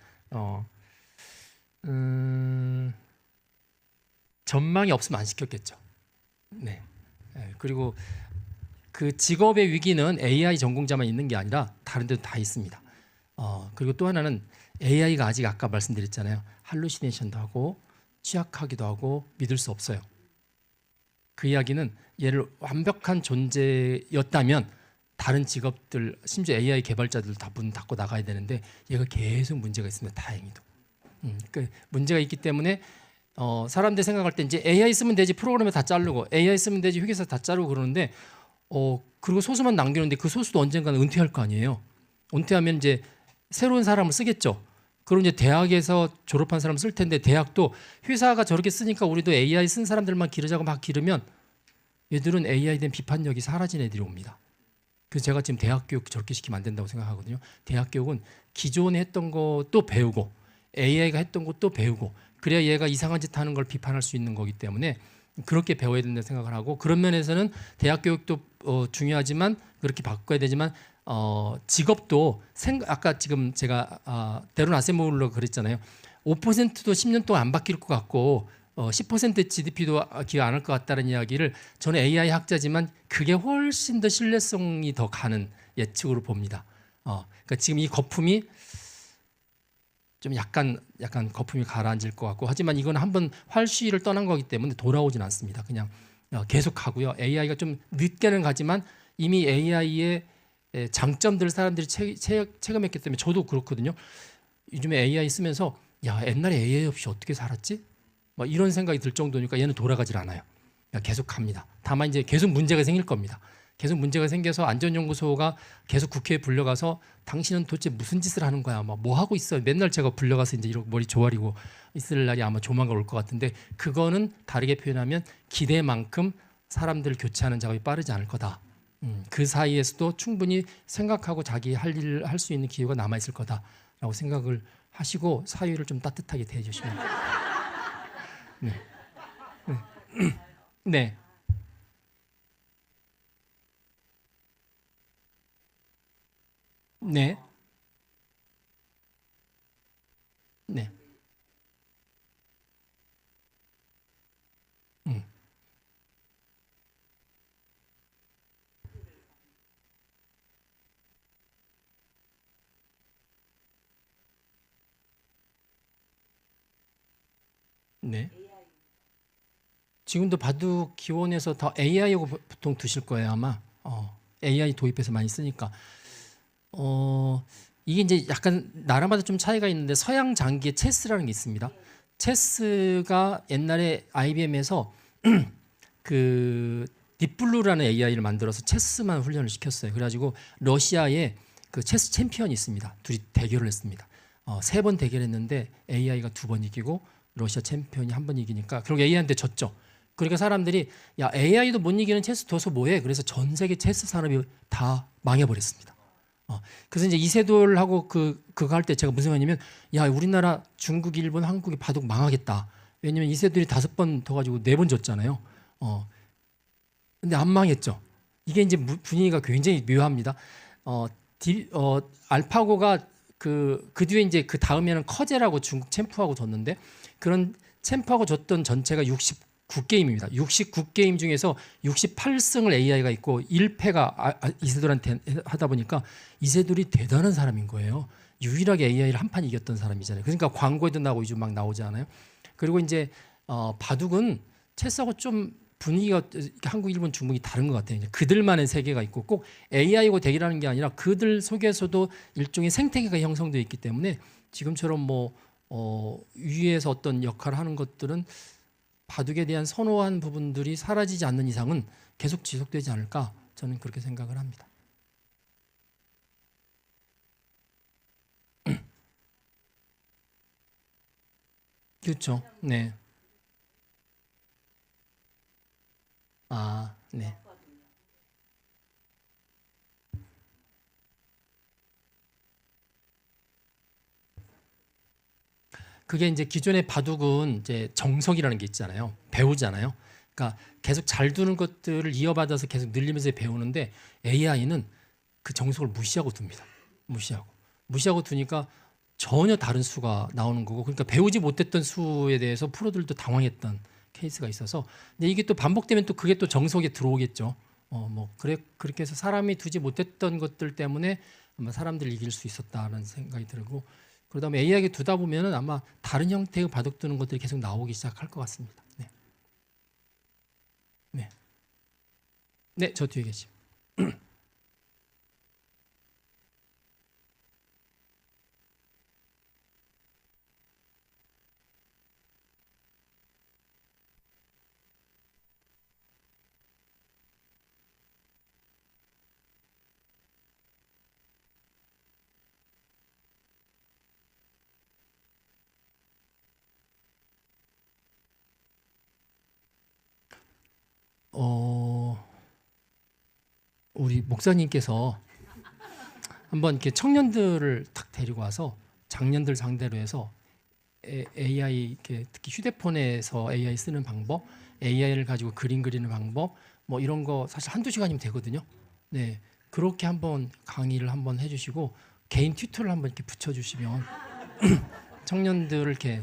전망이 없으면 안 시켰겠죠. 네. 그리고 그 직업의 위기는 AI 전공자만 있는 게 아니라 다른 데도 다 있습니다. 그리고 또 하나는 AI가 아직 아까 말씀드렸잖아요. 할루시네이션도 하고 취약하기도 하고 믿을 수 없어요. 그 이야기는 얘를 완벽한 존재였다면 다른 직업들 심지어 AI 개발자들 다 문 닫고 나가야 되는데 얘가 계속 문제가 있습니다. 다행히도. 그 문제가 있기 때문에 사람들 생각할 때 이제 AI 쓰면 되지 프로그램에 다 자르고 AI 쓰면 되지 휴게소 다 자르고 그러는데 그리고 소수만 남기는데 그 소수도 언젠가는 은퇴할 거 아니에요. 은퇴하면 이제 새로운 사람을 쓰겠죠. 그럼 이제 대학에서 졸업한 사람 쓸 텐데 대학도 회사가 저렇게 쓰니까 우리도 AI 쓴 사람들만 기르자고 막 기르면 얘들은 AI에 대한 비판력이 사라진 애들이 옵니다. 그래서 제가 지금 대학 교육 저렇게 시키면 안 된다고 생각하거든요. 대학 교육은 기존에 했던 것도 배우고 AI가 했던 것도 배우고 그래야 얘가 이상한 짓 하는 걸 비판할 수 있는 거기 때문에 그렇게 배워야 된다고 생각을 하고 그런 면에서는 대학 교육도 중요하지만 그렇게 바꿔야 되지만 직업도 아까 지금 제가 데론 아세모울러 그랬잖아요. 5%도 10년 동안 안 바뀔 것 같고 10% GDP도 기여 안 할 것 같다는 이야기를 저는 AI 학자지만 그게 훨씬 더 신뢰성이 더 가는 예측으로 봅니다. 그러니까 지금 이 거품이 좀 약간 거품이 가라앉을 것 같고 하지만 이건 한번 활시위를 떠난 거기 때문에 돌아오진 않습니다. 그냥 계속 가고요. AI가 좀 늦게는 가지만 이미 AI의 장점들 사람들이 체감했기 때문에 저도 그렇거든요. 요즘에 AI 쓰면서 야 옛날에 AI 없이 어떻게 살았지? 막 이런 생각이 들 정도니까 얘는 돌아가질 않아요. 계속 갑니다. 다만 이제 계속 문제가 생길 겁니다. 계속 문제가 생겨서 안전연구소가 계속 국회에 불려가서 당신은 도대체 무슨 짓을 하는 거야? 막 뭐 하고 있어? 맨날 제가 불려가서 이제 이렇게 머리 조아리고 있을 날이 아마 조만간 올 것 같은데 그거는 다르게 표현하면 기대만큼 사람들을 교체하는 작업이 빠르지 않을 거다. 그 사이에서도 충분히 생각하고 자기 할 일을 할 수 있는 기회가 남아 있을 거다라고 생각을 하시고 사회를 좀 따뜻하게 대해주시면 네. 네. 네. 네. 네. 지금도 바둑 기원에서 다 AI하고 보통 두실 거예요 아마. AI 도입해서 많이 쓰니까. 이게 이제 약간 나라마다 좀 차이가 있는데 서양 장기의 체스라는 게 있습니다. 체스가 옛날에 IBM에서 그 딥블루라는 AI를 만들어서 체스만 훈련을 시켰어요. 그래가지고 러시아에 그 체스 챔피언이 있습니다. 둘이 대결을 했습니다. 3번 대결했는데 AI가 2번 이기고 러시아 챔피언이 1번 이기니까 결국 AI한테 졌죠. 그러니까 사람들이 야 AI도 못 이기는 체스 둬서 뭐해? 그래서 전 세계 체스 산업이 다 망해버렸습니다. 그래서 이제 이세돌하고 그거 할 때 제가 무슨 말이냐면 야 우리나라 중국, 일본, 한국이 바둑 망하겠다. 왜냐면 이세돌이 5번 더 가지고 4번 졌잖아요. 근데 안 망했죠. 이게 이제 분위기가 굉장히 묘합니다. 알파고가 그 뒤에 이제 그 다음에는 커제라고 중국 챔프하고 졌는데 그런 챔프하고 졌던 전체가 69게임입니다. 69게임 중에서 68승을 AI가 있고 1패가 이세돌한테 하다 보니까 이세돌이 대단한 사람인 거예요. 유일하게 AI를 한 판 이겼던 사람이잖아요. 그러니까 광고에도 나오고 요즘 막 나오지 않아요? 그리고 이제 바둑은 체스하고 좀 분위기가 한국, 일본, 중국이 다른 것 같아요. 그들만의 세계가 있고 꼭 AI하고 대결하는 게 아니라 그들 속에서도 일종의 생태계가 형성되어 있기 때문에 지금처럼 뭐 위에서 어떤 역할을 하는 것들은 바둑에 대한 선호한 부분들이 사라지지 않는 이상은 계속 지속되지 않을까 저는 그렇게 생각을 합니다. 그렇죠. 네. 네. 그게 이제 기존의 바둑은 이제 정석이라는 게 있잖아요. 배우잖아요. 그러니까 계속 잘 두는 것들을 이어받아서 계속 늘리면서 배우는데 AI는 그 정석을 무시하고 둡니다. 무시하고 두니까 전혀 다른 수가 나오는 거고 그러니까 배우지 못했던 수에 대해서 프로들도 당황했던 케이스가 있어서 근데 이게 또 반복되면 또 그게 또 정석에 들어오겠죠. 그렇게 해서 사람이 두지 못했던 것들 때문에 아마 사람들을 이길 수 있었다는 생각이 들고 그러다음에 AI에게 두다 보면은 아마 다른 형태의 바둑 두는 것들이 계속 나오기 시작할 것 같습니다. 네. 네. 네, 저 뒤에 계시. 우리 목사님께서 한번 이렇게 청년들을 탁 데리고 와서 장년들 상대로 해서 AI 이렇게 특히 휴대폰에서 AI 쓰는 방법, AI를 가지고 그림 그리는 방법, 뭐 이런 거 사실 1~2시간이면 되거든요. 네, 그렇게 한번 강의를 한번 해주시고 개인 튜터를 한번 이렇게 붙여주시면 청년들을 이렇게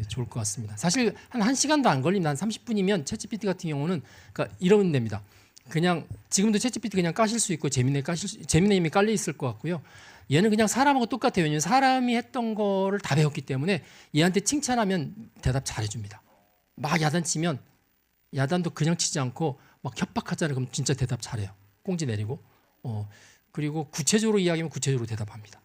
좋을 것 같습니다. 사실 한 1시간도 안 걸립니다. 한 30분이면 챗GPT 같은 경우는 그러니까 이러면 됩니다. 그냥 지금도 챗GPT 그냥 까실 수 있고 제미나이 이미 깔려 있을 것 같고요. 얘는 그냥 사람하고 똑같아요. 왜냐하면 사람이 했던 거를 다 배웠기 때문에 얘한테 칭찬하면 대답 잘해줍니다. 막 야단치면 야단도 그냥 치지 않고 막 협박하잖아요. 그럼 진짜 대답 잘해요. 꽁지 내리고 그리고 구체적으로 이야기하면 구체적으로 대답합니다.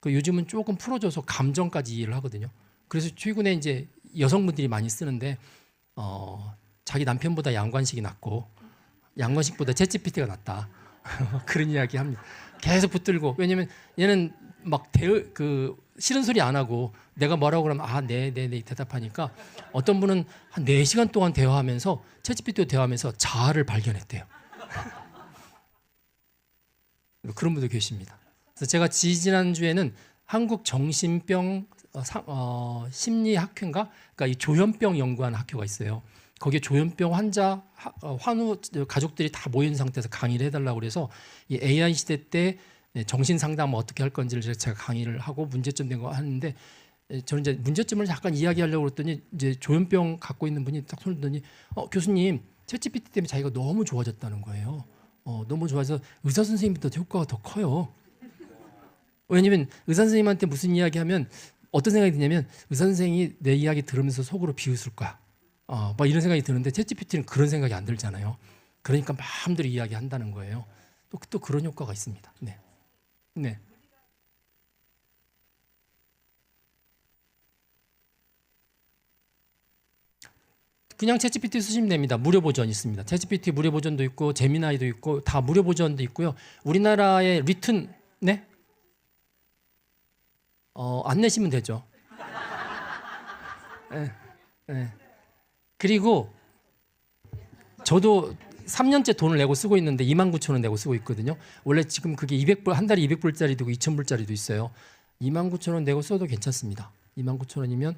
요즘은 조금 풀어줘서 감정까지 이해를 하거든요. 그래서 최근에 이제 여성분들이 많이 쓰는데 자기 남편보다 양관식이 낫고 양관식보다 챗GPT가 낫다 그런 이야기 합니다. 계속 붙들고 왜냐면 얘는 막 싫은 소리 안 하고 내가 뭐라고 그러면 네 대답하니까 어떤 분은 한 4시간 동안 대화하면서 챗GPT와 대화하면서 자아를 발견했대요. 그런 분도 계십니다. 그래서 제가 지지난주에는 한국 정신병 심리학회인가? 그러니까 이 조현병 연구하는 학교가 있어요. 거기에 조현병 환자 환우 가족들이 다 모인 상태에서 강의를 해달라고 그래서 이 AI 시대 때 정신 상담 어떻게 할 건지를 제가 강의를 하고 문제점 된 거 하는데 저는 이제 문제점을 잠깐 이야기하려고 그랬더니 이제 조현병 갖고 있는 분이 딱 손을 들더니 교수님 챗GPT 때문에 자기가 너무 좋아졌다는 거예요. 너무 좋아서 의사 선생님보다 효과가 더 커요. 왜냐면 의사 선생님한테 무슨 이야기하면 어떤 생각이 드냐면 의사 선생님이 내 이야기 들으면서 속으로 비웃을 거야. 막 이런 생각이 드는데 챗GPT는 그런 생각이 안 들잖아요. 그러니까 마음대로 이야기한다는 거예요. 또 그런 효과가 있습니다. 네. 네. 그냥 챗GPT 쓰시면 됩니다. 무료 버전 있습니다. 챗GPT 무료 버전도 있고 제미나이도 있고 다 무료 버전도 있고요. 우리나라의 리튼 네? 안 내시면 되죠. 네, 네. 그리고 저도 3년째 돈을 내고 쓰고 있는데 29,000원 내고 쓰고 있거든요. 원래 지금 그게 200불 한 달에 200불짜리도 있고 2,000불짜리도 있어요. 29,000원 내고 써도 괜찮습니다. 29,000원이면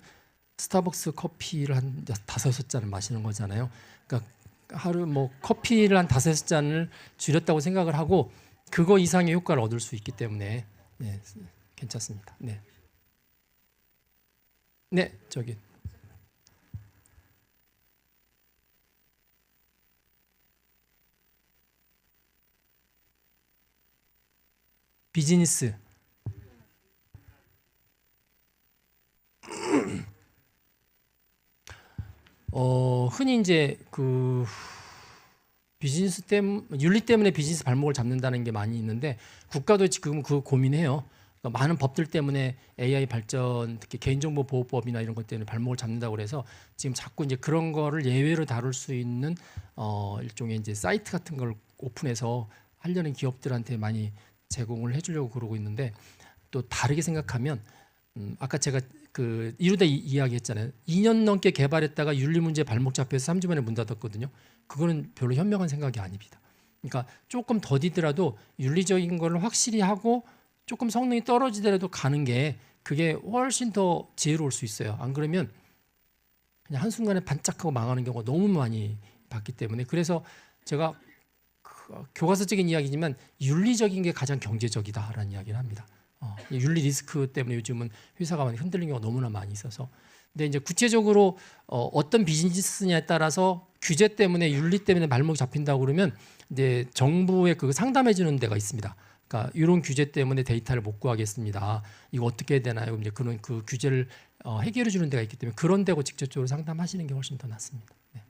스타벅스 커피를 한 5-6잔을 마시는 거잖아요. 그러니까 하루 뭐 커피를 한 5-6잔을 줄였다고 생각을 하고 그거 이상의 효과를 얻을 수 있기 때문에 네, 괜찮습니다. 네. 네, 저기 비즈니스 흔히 이제 그 비즈니스 윤리 때문에 비즈니스 발목을 잡는다는 게 많이 있는데 국가도 지금 그 고민해요. 그러니까 많은 법들 때문에 AI 발전, 특히 개인정보보호법이나 이런 것 때문에 발목을 잡는다고 그래서 지금 자꾸 이제 그런 거를 예외로 다룰 수 있는 일종의 이제 사이트 같은 걸 오픈해서 하려는 기업들한테 많이 제공을 해주려고 그러고 있는데 또 다르게 생각하면 아까 제가 그 이루다 이야기했잖아요. 2년 넘게 개발했다가 윤리 문제 발목 잡혀서 3주 만에 문 닫았거든요. 그거는 별로 현명한 생각이 아닙니다. 그러니까 조금 더디더라도 윤리적인 걸 확실히 하고 조금 성능이 떨어지더라도 가는 게 그게 훨씬 더 지혜로울 수 있어요. 안 그러면 그냥 한순간에 반짝하고 망하는 경우가 너무 많이 봤기 때문에 그래서 제가 교과서적인 이야기지만 윤리적인 게 가장 경제적이다라는 이야기를 합니다. 윤리 리스크 때문에 요즘은 회사가 많이 흔들리는 경우가 너무나 많이 있어서 근데 이제 구체적으로 어떤 비즈니스냐에 따라서 규제 때문에 윤리 때문에 발목이 잡힌다고 그러면 이제 정부에 그 상담해 주는 데가 있습니다. 그러니까 이런 규제 때문에 데이터를 못 구하겠습니다. 이거 어떻게 해야 되나요? 이제 그런 그 규제를 해결해 주는 데가 있기 때문에 그런 데고 직접적으로 상담하시는 게 훨씬 더 낫습니다. 네.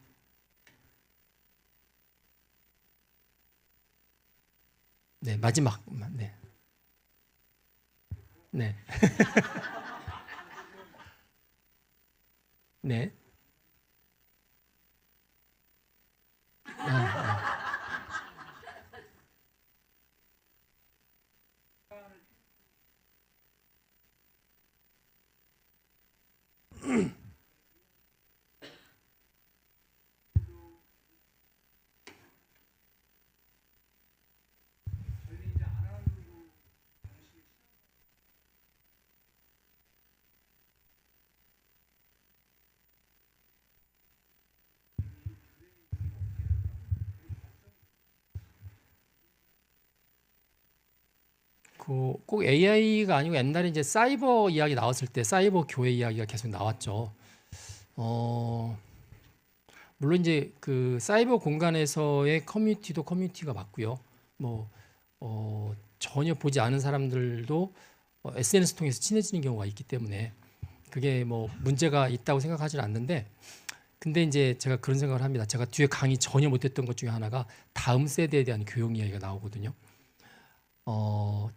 네, 마지막. 네. 네. 네. 꼭 AI가 아니고 옛날에 이제 사이버 이야기 나왔을 때 사이버 교회 이야기가 계속 나왔죠. 물론 이제 그 사이버 공간에서의 커뮤니티도 커뮤니티가 맞고요. 뭐 전혀 보지 않은 사람들도 SNS 통해서 친해지는 경우가 있기 때문에 그게 뭐 문제가 있다고 생각하지는 않는데 근데 이제 제가 그런 생각을 합니다. 제가 뒤에 강의 전혀 못했던 것 중에 하나가 다음 세대에 대한 교육 이야기가 나오거든요.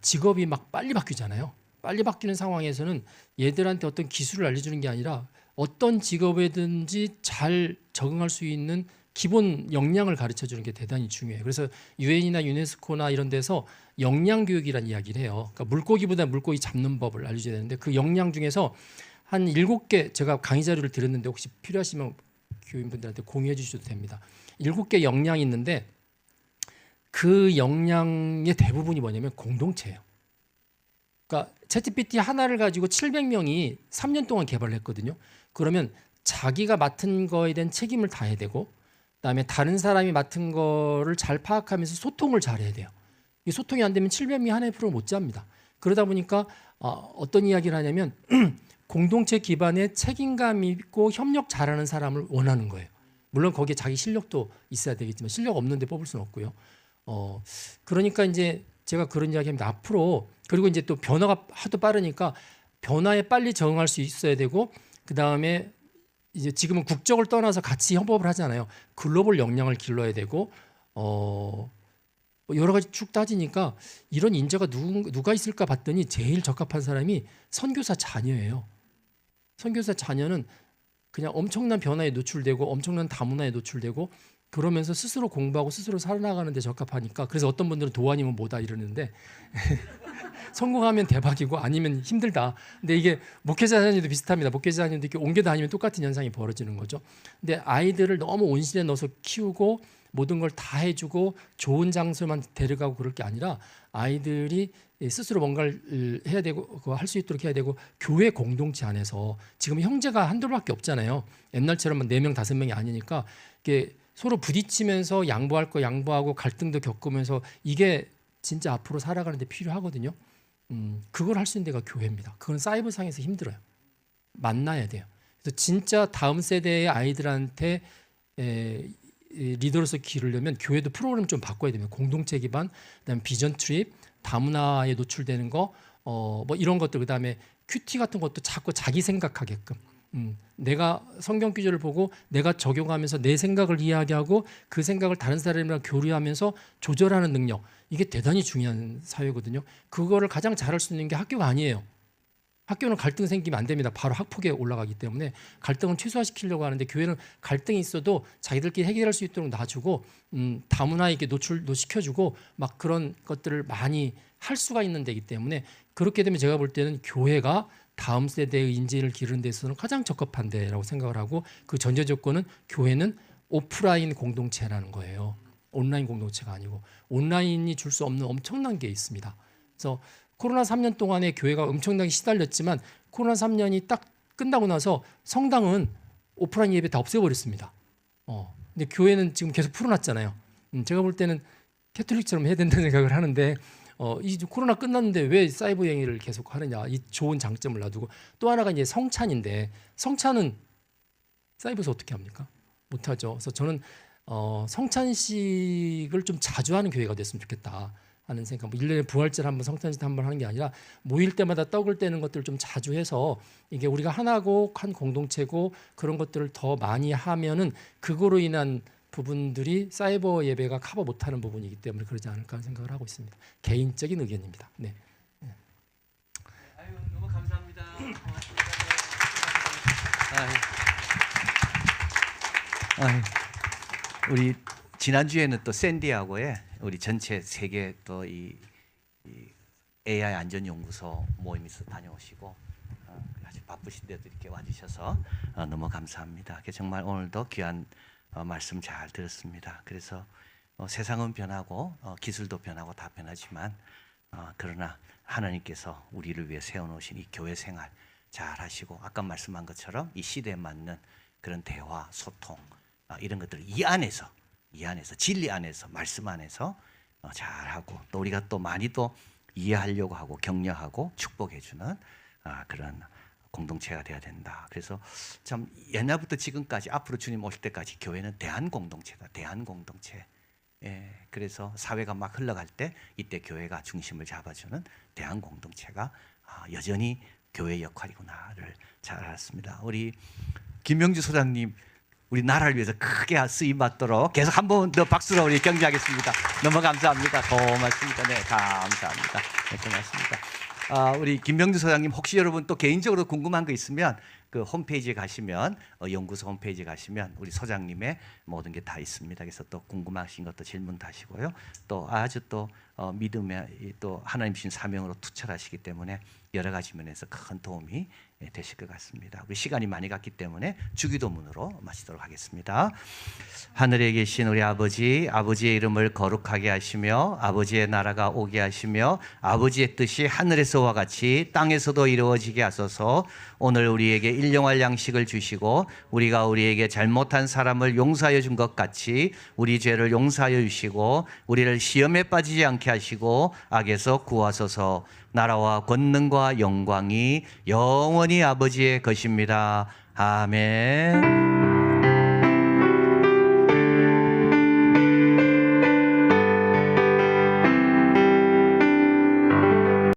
직업이 막 빨리 바뀌잖아요. 빨리 바뀌는 상황에서는 얘들한테 어떤 기술을 알려주는 게 아니라 어떤 직업에든지 잘 적응할 수 있는 기본 역량을 가르쳐 주는 게 대단히 중요해요. 그래서 유엔이나 유네스코나 이런 데서 역량 교육이라는 이야기를 해요. 그러니까 물고기보다 물고기 잡는 법을 알려줘야 되는데 그 역량 중에서 한 7개 제가 강의 자료를 드렸는데 혹시 필요하시면 교인분들한테 공유해 주셔도 됩니다. 7개 역량이 있는데 그 역량의 대부분이 뭐냐면 공동체예요. 그러니까 챗GPT 하나를 가지고 700명이 3년 동안 개발을 했거든요. 그러면 자기가 맡은 거에 대한 책임을 다해야 되고 그다음에 다른 사람이 맡은 거를 잘 파악하면서 소통을 잘해야 돼요. 이 소통이 안 되면 700명이 하나의 프로를 못 잡니다. 그러다 보니까 어떤 이야기를 하냐면 공동체 기반의 책임감 있고 협력 잘하는 사람을 원하는 거예요. 물론 거기에 자기 실력도 있어야 되겠지만 실력 없는데 뽑을 수는 없고요. 그러니까 이제 제가 그런 이야기합니다. 앞으로 그리고 이제 또 변화가 하도 빠르니까 변화에 빨리 적응할 수 있어야 되고 그 다음에 이제 지금은 국적을 떠나서 같이 협업을 하잖아요. 글로벌 역량을 길러야 되고 여러 가지 쭉 따지니까 이런 인재가 누가 있을까 봤더니 제일 적합한 사람이 선교사 자녀예요. 선교사 자녀는 그냥 엄청난 변화에 노출되고 엄청난 다문화에 노출되고 그러면서 스스로 공부하고 스스로 살아나가는 데 적합하니까 그래서 어떤 분들은 도안이면 뭐다 이러는데 성공하면 대박이고 아니면 힘들다. 근데 이게 목회자 자녀도 비슷합니다. 목회자 자녀도 이렇게 옮겨 다니면 똑같은 현상이 벌어지는 거죠. 근데 아이들을 너무 온실에 넣어서 키우고 모든 걸 다 해주고 좋은 장소만 데려가고 그럴 게 아니라 아이들이 스스로 뭔가를 해야 되고 할 수 있도록 해야 되고 교회 공동체 안에서 지금 형제가 한둘밖에 없잖아요. 옛날처럼 4명 5명이 아니니까 이게 서로 부딪히면서 양보할 거 양보하고 갈등도 겪으면서 이게 진짜 앞으로 살아가는 데 필요하거든요. 그걸 할 수 있는 데가 교회입니다. 그건 사이버상에서 힘들어요. 만나야 돼요. 그래서 진짜 다음 세대의 아이들한테 리더로서 기르려면 교회도 프로그램 좀 바꿔야 됩니다. 공동체 기반, 그다음에 비전 트립, 다문화에 노출되는 거, 뭐 이런 것들, 그다음에 큐티 같은 것도 자꾸 자기 생각하게끔. 내가 성경 구절을 보고 내가 적용하면서 내 생각을 이야기하고 그 생각을 다른 사람이랑 교류하면서 조절하는 능력, 이게 대단히 중요한 사회거든요. 그거를 가장 잘할 수 있는 게 학교가 아니에요. 학교는 갈등 생기면 안 됩니다. 바로 학폭에 올라가기 때문에 갈등은 최소화시키려고 하는데 교회는 갈등이 있어도 자기들끼리 해결할 수 있도록 놔주고 다문화에게 노출도 시켜주고 막 그런 것들을 많이 할 수가 있는 데이기 때문에 그렇게 되면 제가 볼 때는 교회가 다음 세대의 인재를 기르는 데 있어서는 가장 적합한 데라고 생각을 하고 그 전제 조건은 교회는 오프라인 공동체라는 거예요. 온라인 공동체가 아니고 온라인이 줄 수 없는 엄청난 게 있습니다. 그래서 코로나 3년 동안에 교회가 엄청나게 시달렸지만 코로나 3년이 딱 끝나고 나서 성당은 오프라인 예배 다 없애버렸습니다. 근데 교회는 지금 계속 풀어놨잖아요. 제가 볼 때는 캐톨릭처럼 해야 된다는 생각을 하는데 이 코로나 끝났는데 왜 사이버 행위를 계속 하느냐, 이 좋은 장점을 놔두고. 또 하나가 이제 성찬인데 성찬은 사이버에서 어떻게 합니까? 못하죠. 그래서 저는 성찬식을 좀 자주 하는 교회가 됐으면 좋겠다 하는 생각. 1년에 부활절 한번, 성찬식 한번 하는 게 아니라 모일 때마다 떡을 떼는 것들을 좀 자주 해서 이게 우리가 하나고 한 공동체고 그런 것들을 더 많이 하면은 그거로 인한 부분들이 사이버 예배가 커버 못하는 부분이기 때문에 그러지 않을까 하는 생각을 하고 있습니다. 개인적인 의견입니다. 네. 아유, 너무 감사합니다. 고맙습니다. 우리 지난주에는 또 샌디아고에 우리 전체 세계 또 이 AI 안전연구소 모임에서 다녀오시고 아주 바쁘신데도 이렇게 와주셔서 너무 감사합니다. 정말 오늘도 귀한 말씀 잘 들었습니다. 그래서 세상은 변하고 기술도 변하고 다 변하지만 그러나 하나님께서 우리를 위해 세워놓으신 이 교회 생활 잘 하시고 아까 말씀한 것처럼 이 시대에 맞는 그런 대화, 소통 이런 것들을 이 안에서 진리 안에서 말씀 안에서 잘하고 또 우리가 또 많이 또 이해하려고 하고 격려하고 축복해주는 그런 공동체가 돼야 된다. 그래서 참 옛날부터 지금까지 앞으로 주님 오실 때까지 교회는 대한 공동체다. 대한 공동체. 그래서 사회가 막 흘러갈 때 이때 교회가 중심을 잡아주는 대한 공동체가 여전히 교회의 역할이구나를 잘 알았습니다. 우리 김명주 소장님 우리 나라를 위해서 크게 쓰임 받도록 계속 한 번 더 박수로 우리 경배하겠습니다. 너무 감사합니다. 고맙습니다. 네, 감사합니다. 네, 고맙습니다. 우리 김명주 소장님 혹시 여러분 또 개인적으로 궁금한 거 있으면 그 홈페이지에 가시면 연구소 홈페이지에 가시면 우리 소장님의 모든 게 다 있습니다. 그래서 또 궁금하신 것도 질문도 하시고요. 또 아주 또 믿음에 또 하나님 주신 사명으로 투철하시기 때문에 여러 가지 면에서 큰 도움이 되실 것 같습니다. 우리 시간이 많이 갔기 때문에 주기도문으로 마치도록 하겠습니다. 하늘에 계신 우리 아버지, 아버지의 이름을 거룩하게 하시며 아버지의 나라가 오게 하시며 아버지의 뜻이 하늘에서와 같이 땅에서도 이루어지게 하소서. 오늘 우리에게 일용할 양식을 주시고 우리가 우리에게 잘못한 사람을 용서하여 준 것 같이 우리 죄를 용서하여 주시고 우리를 시험에 빠지지 않게 하시고 악에서 구하소서. 나라와 권능과 영광이 영원히 아버지의 것입니다. 아멘.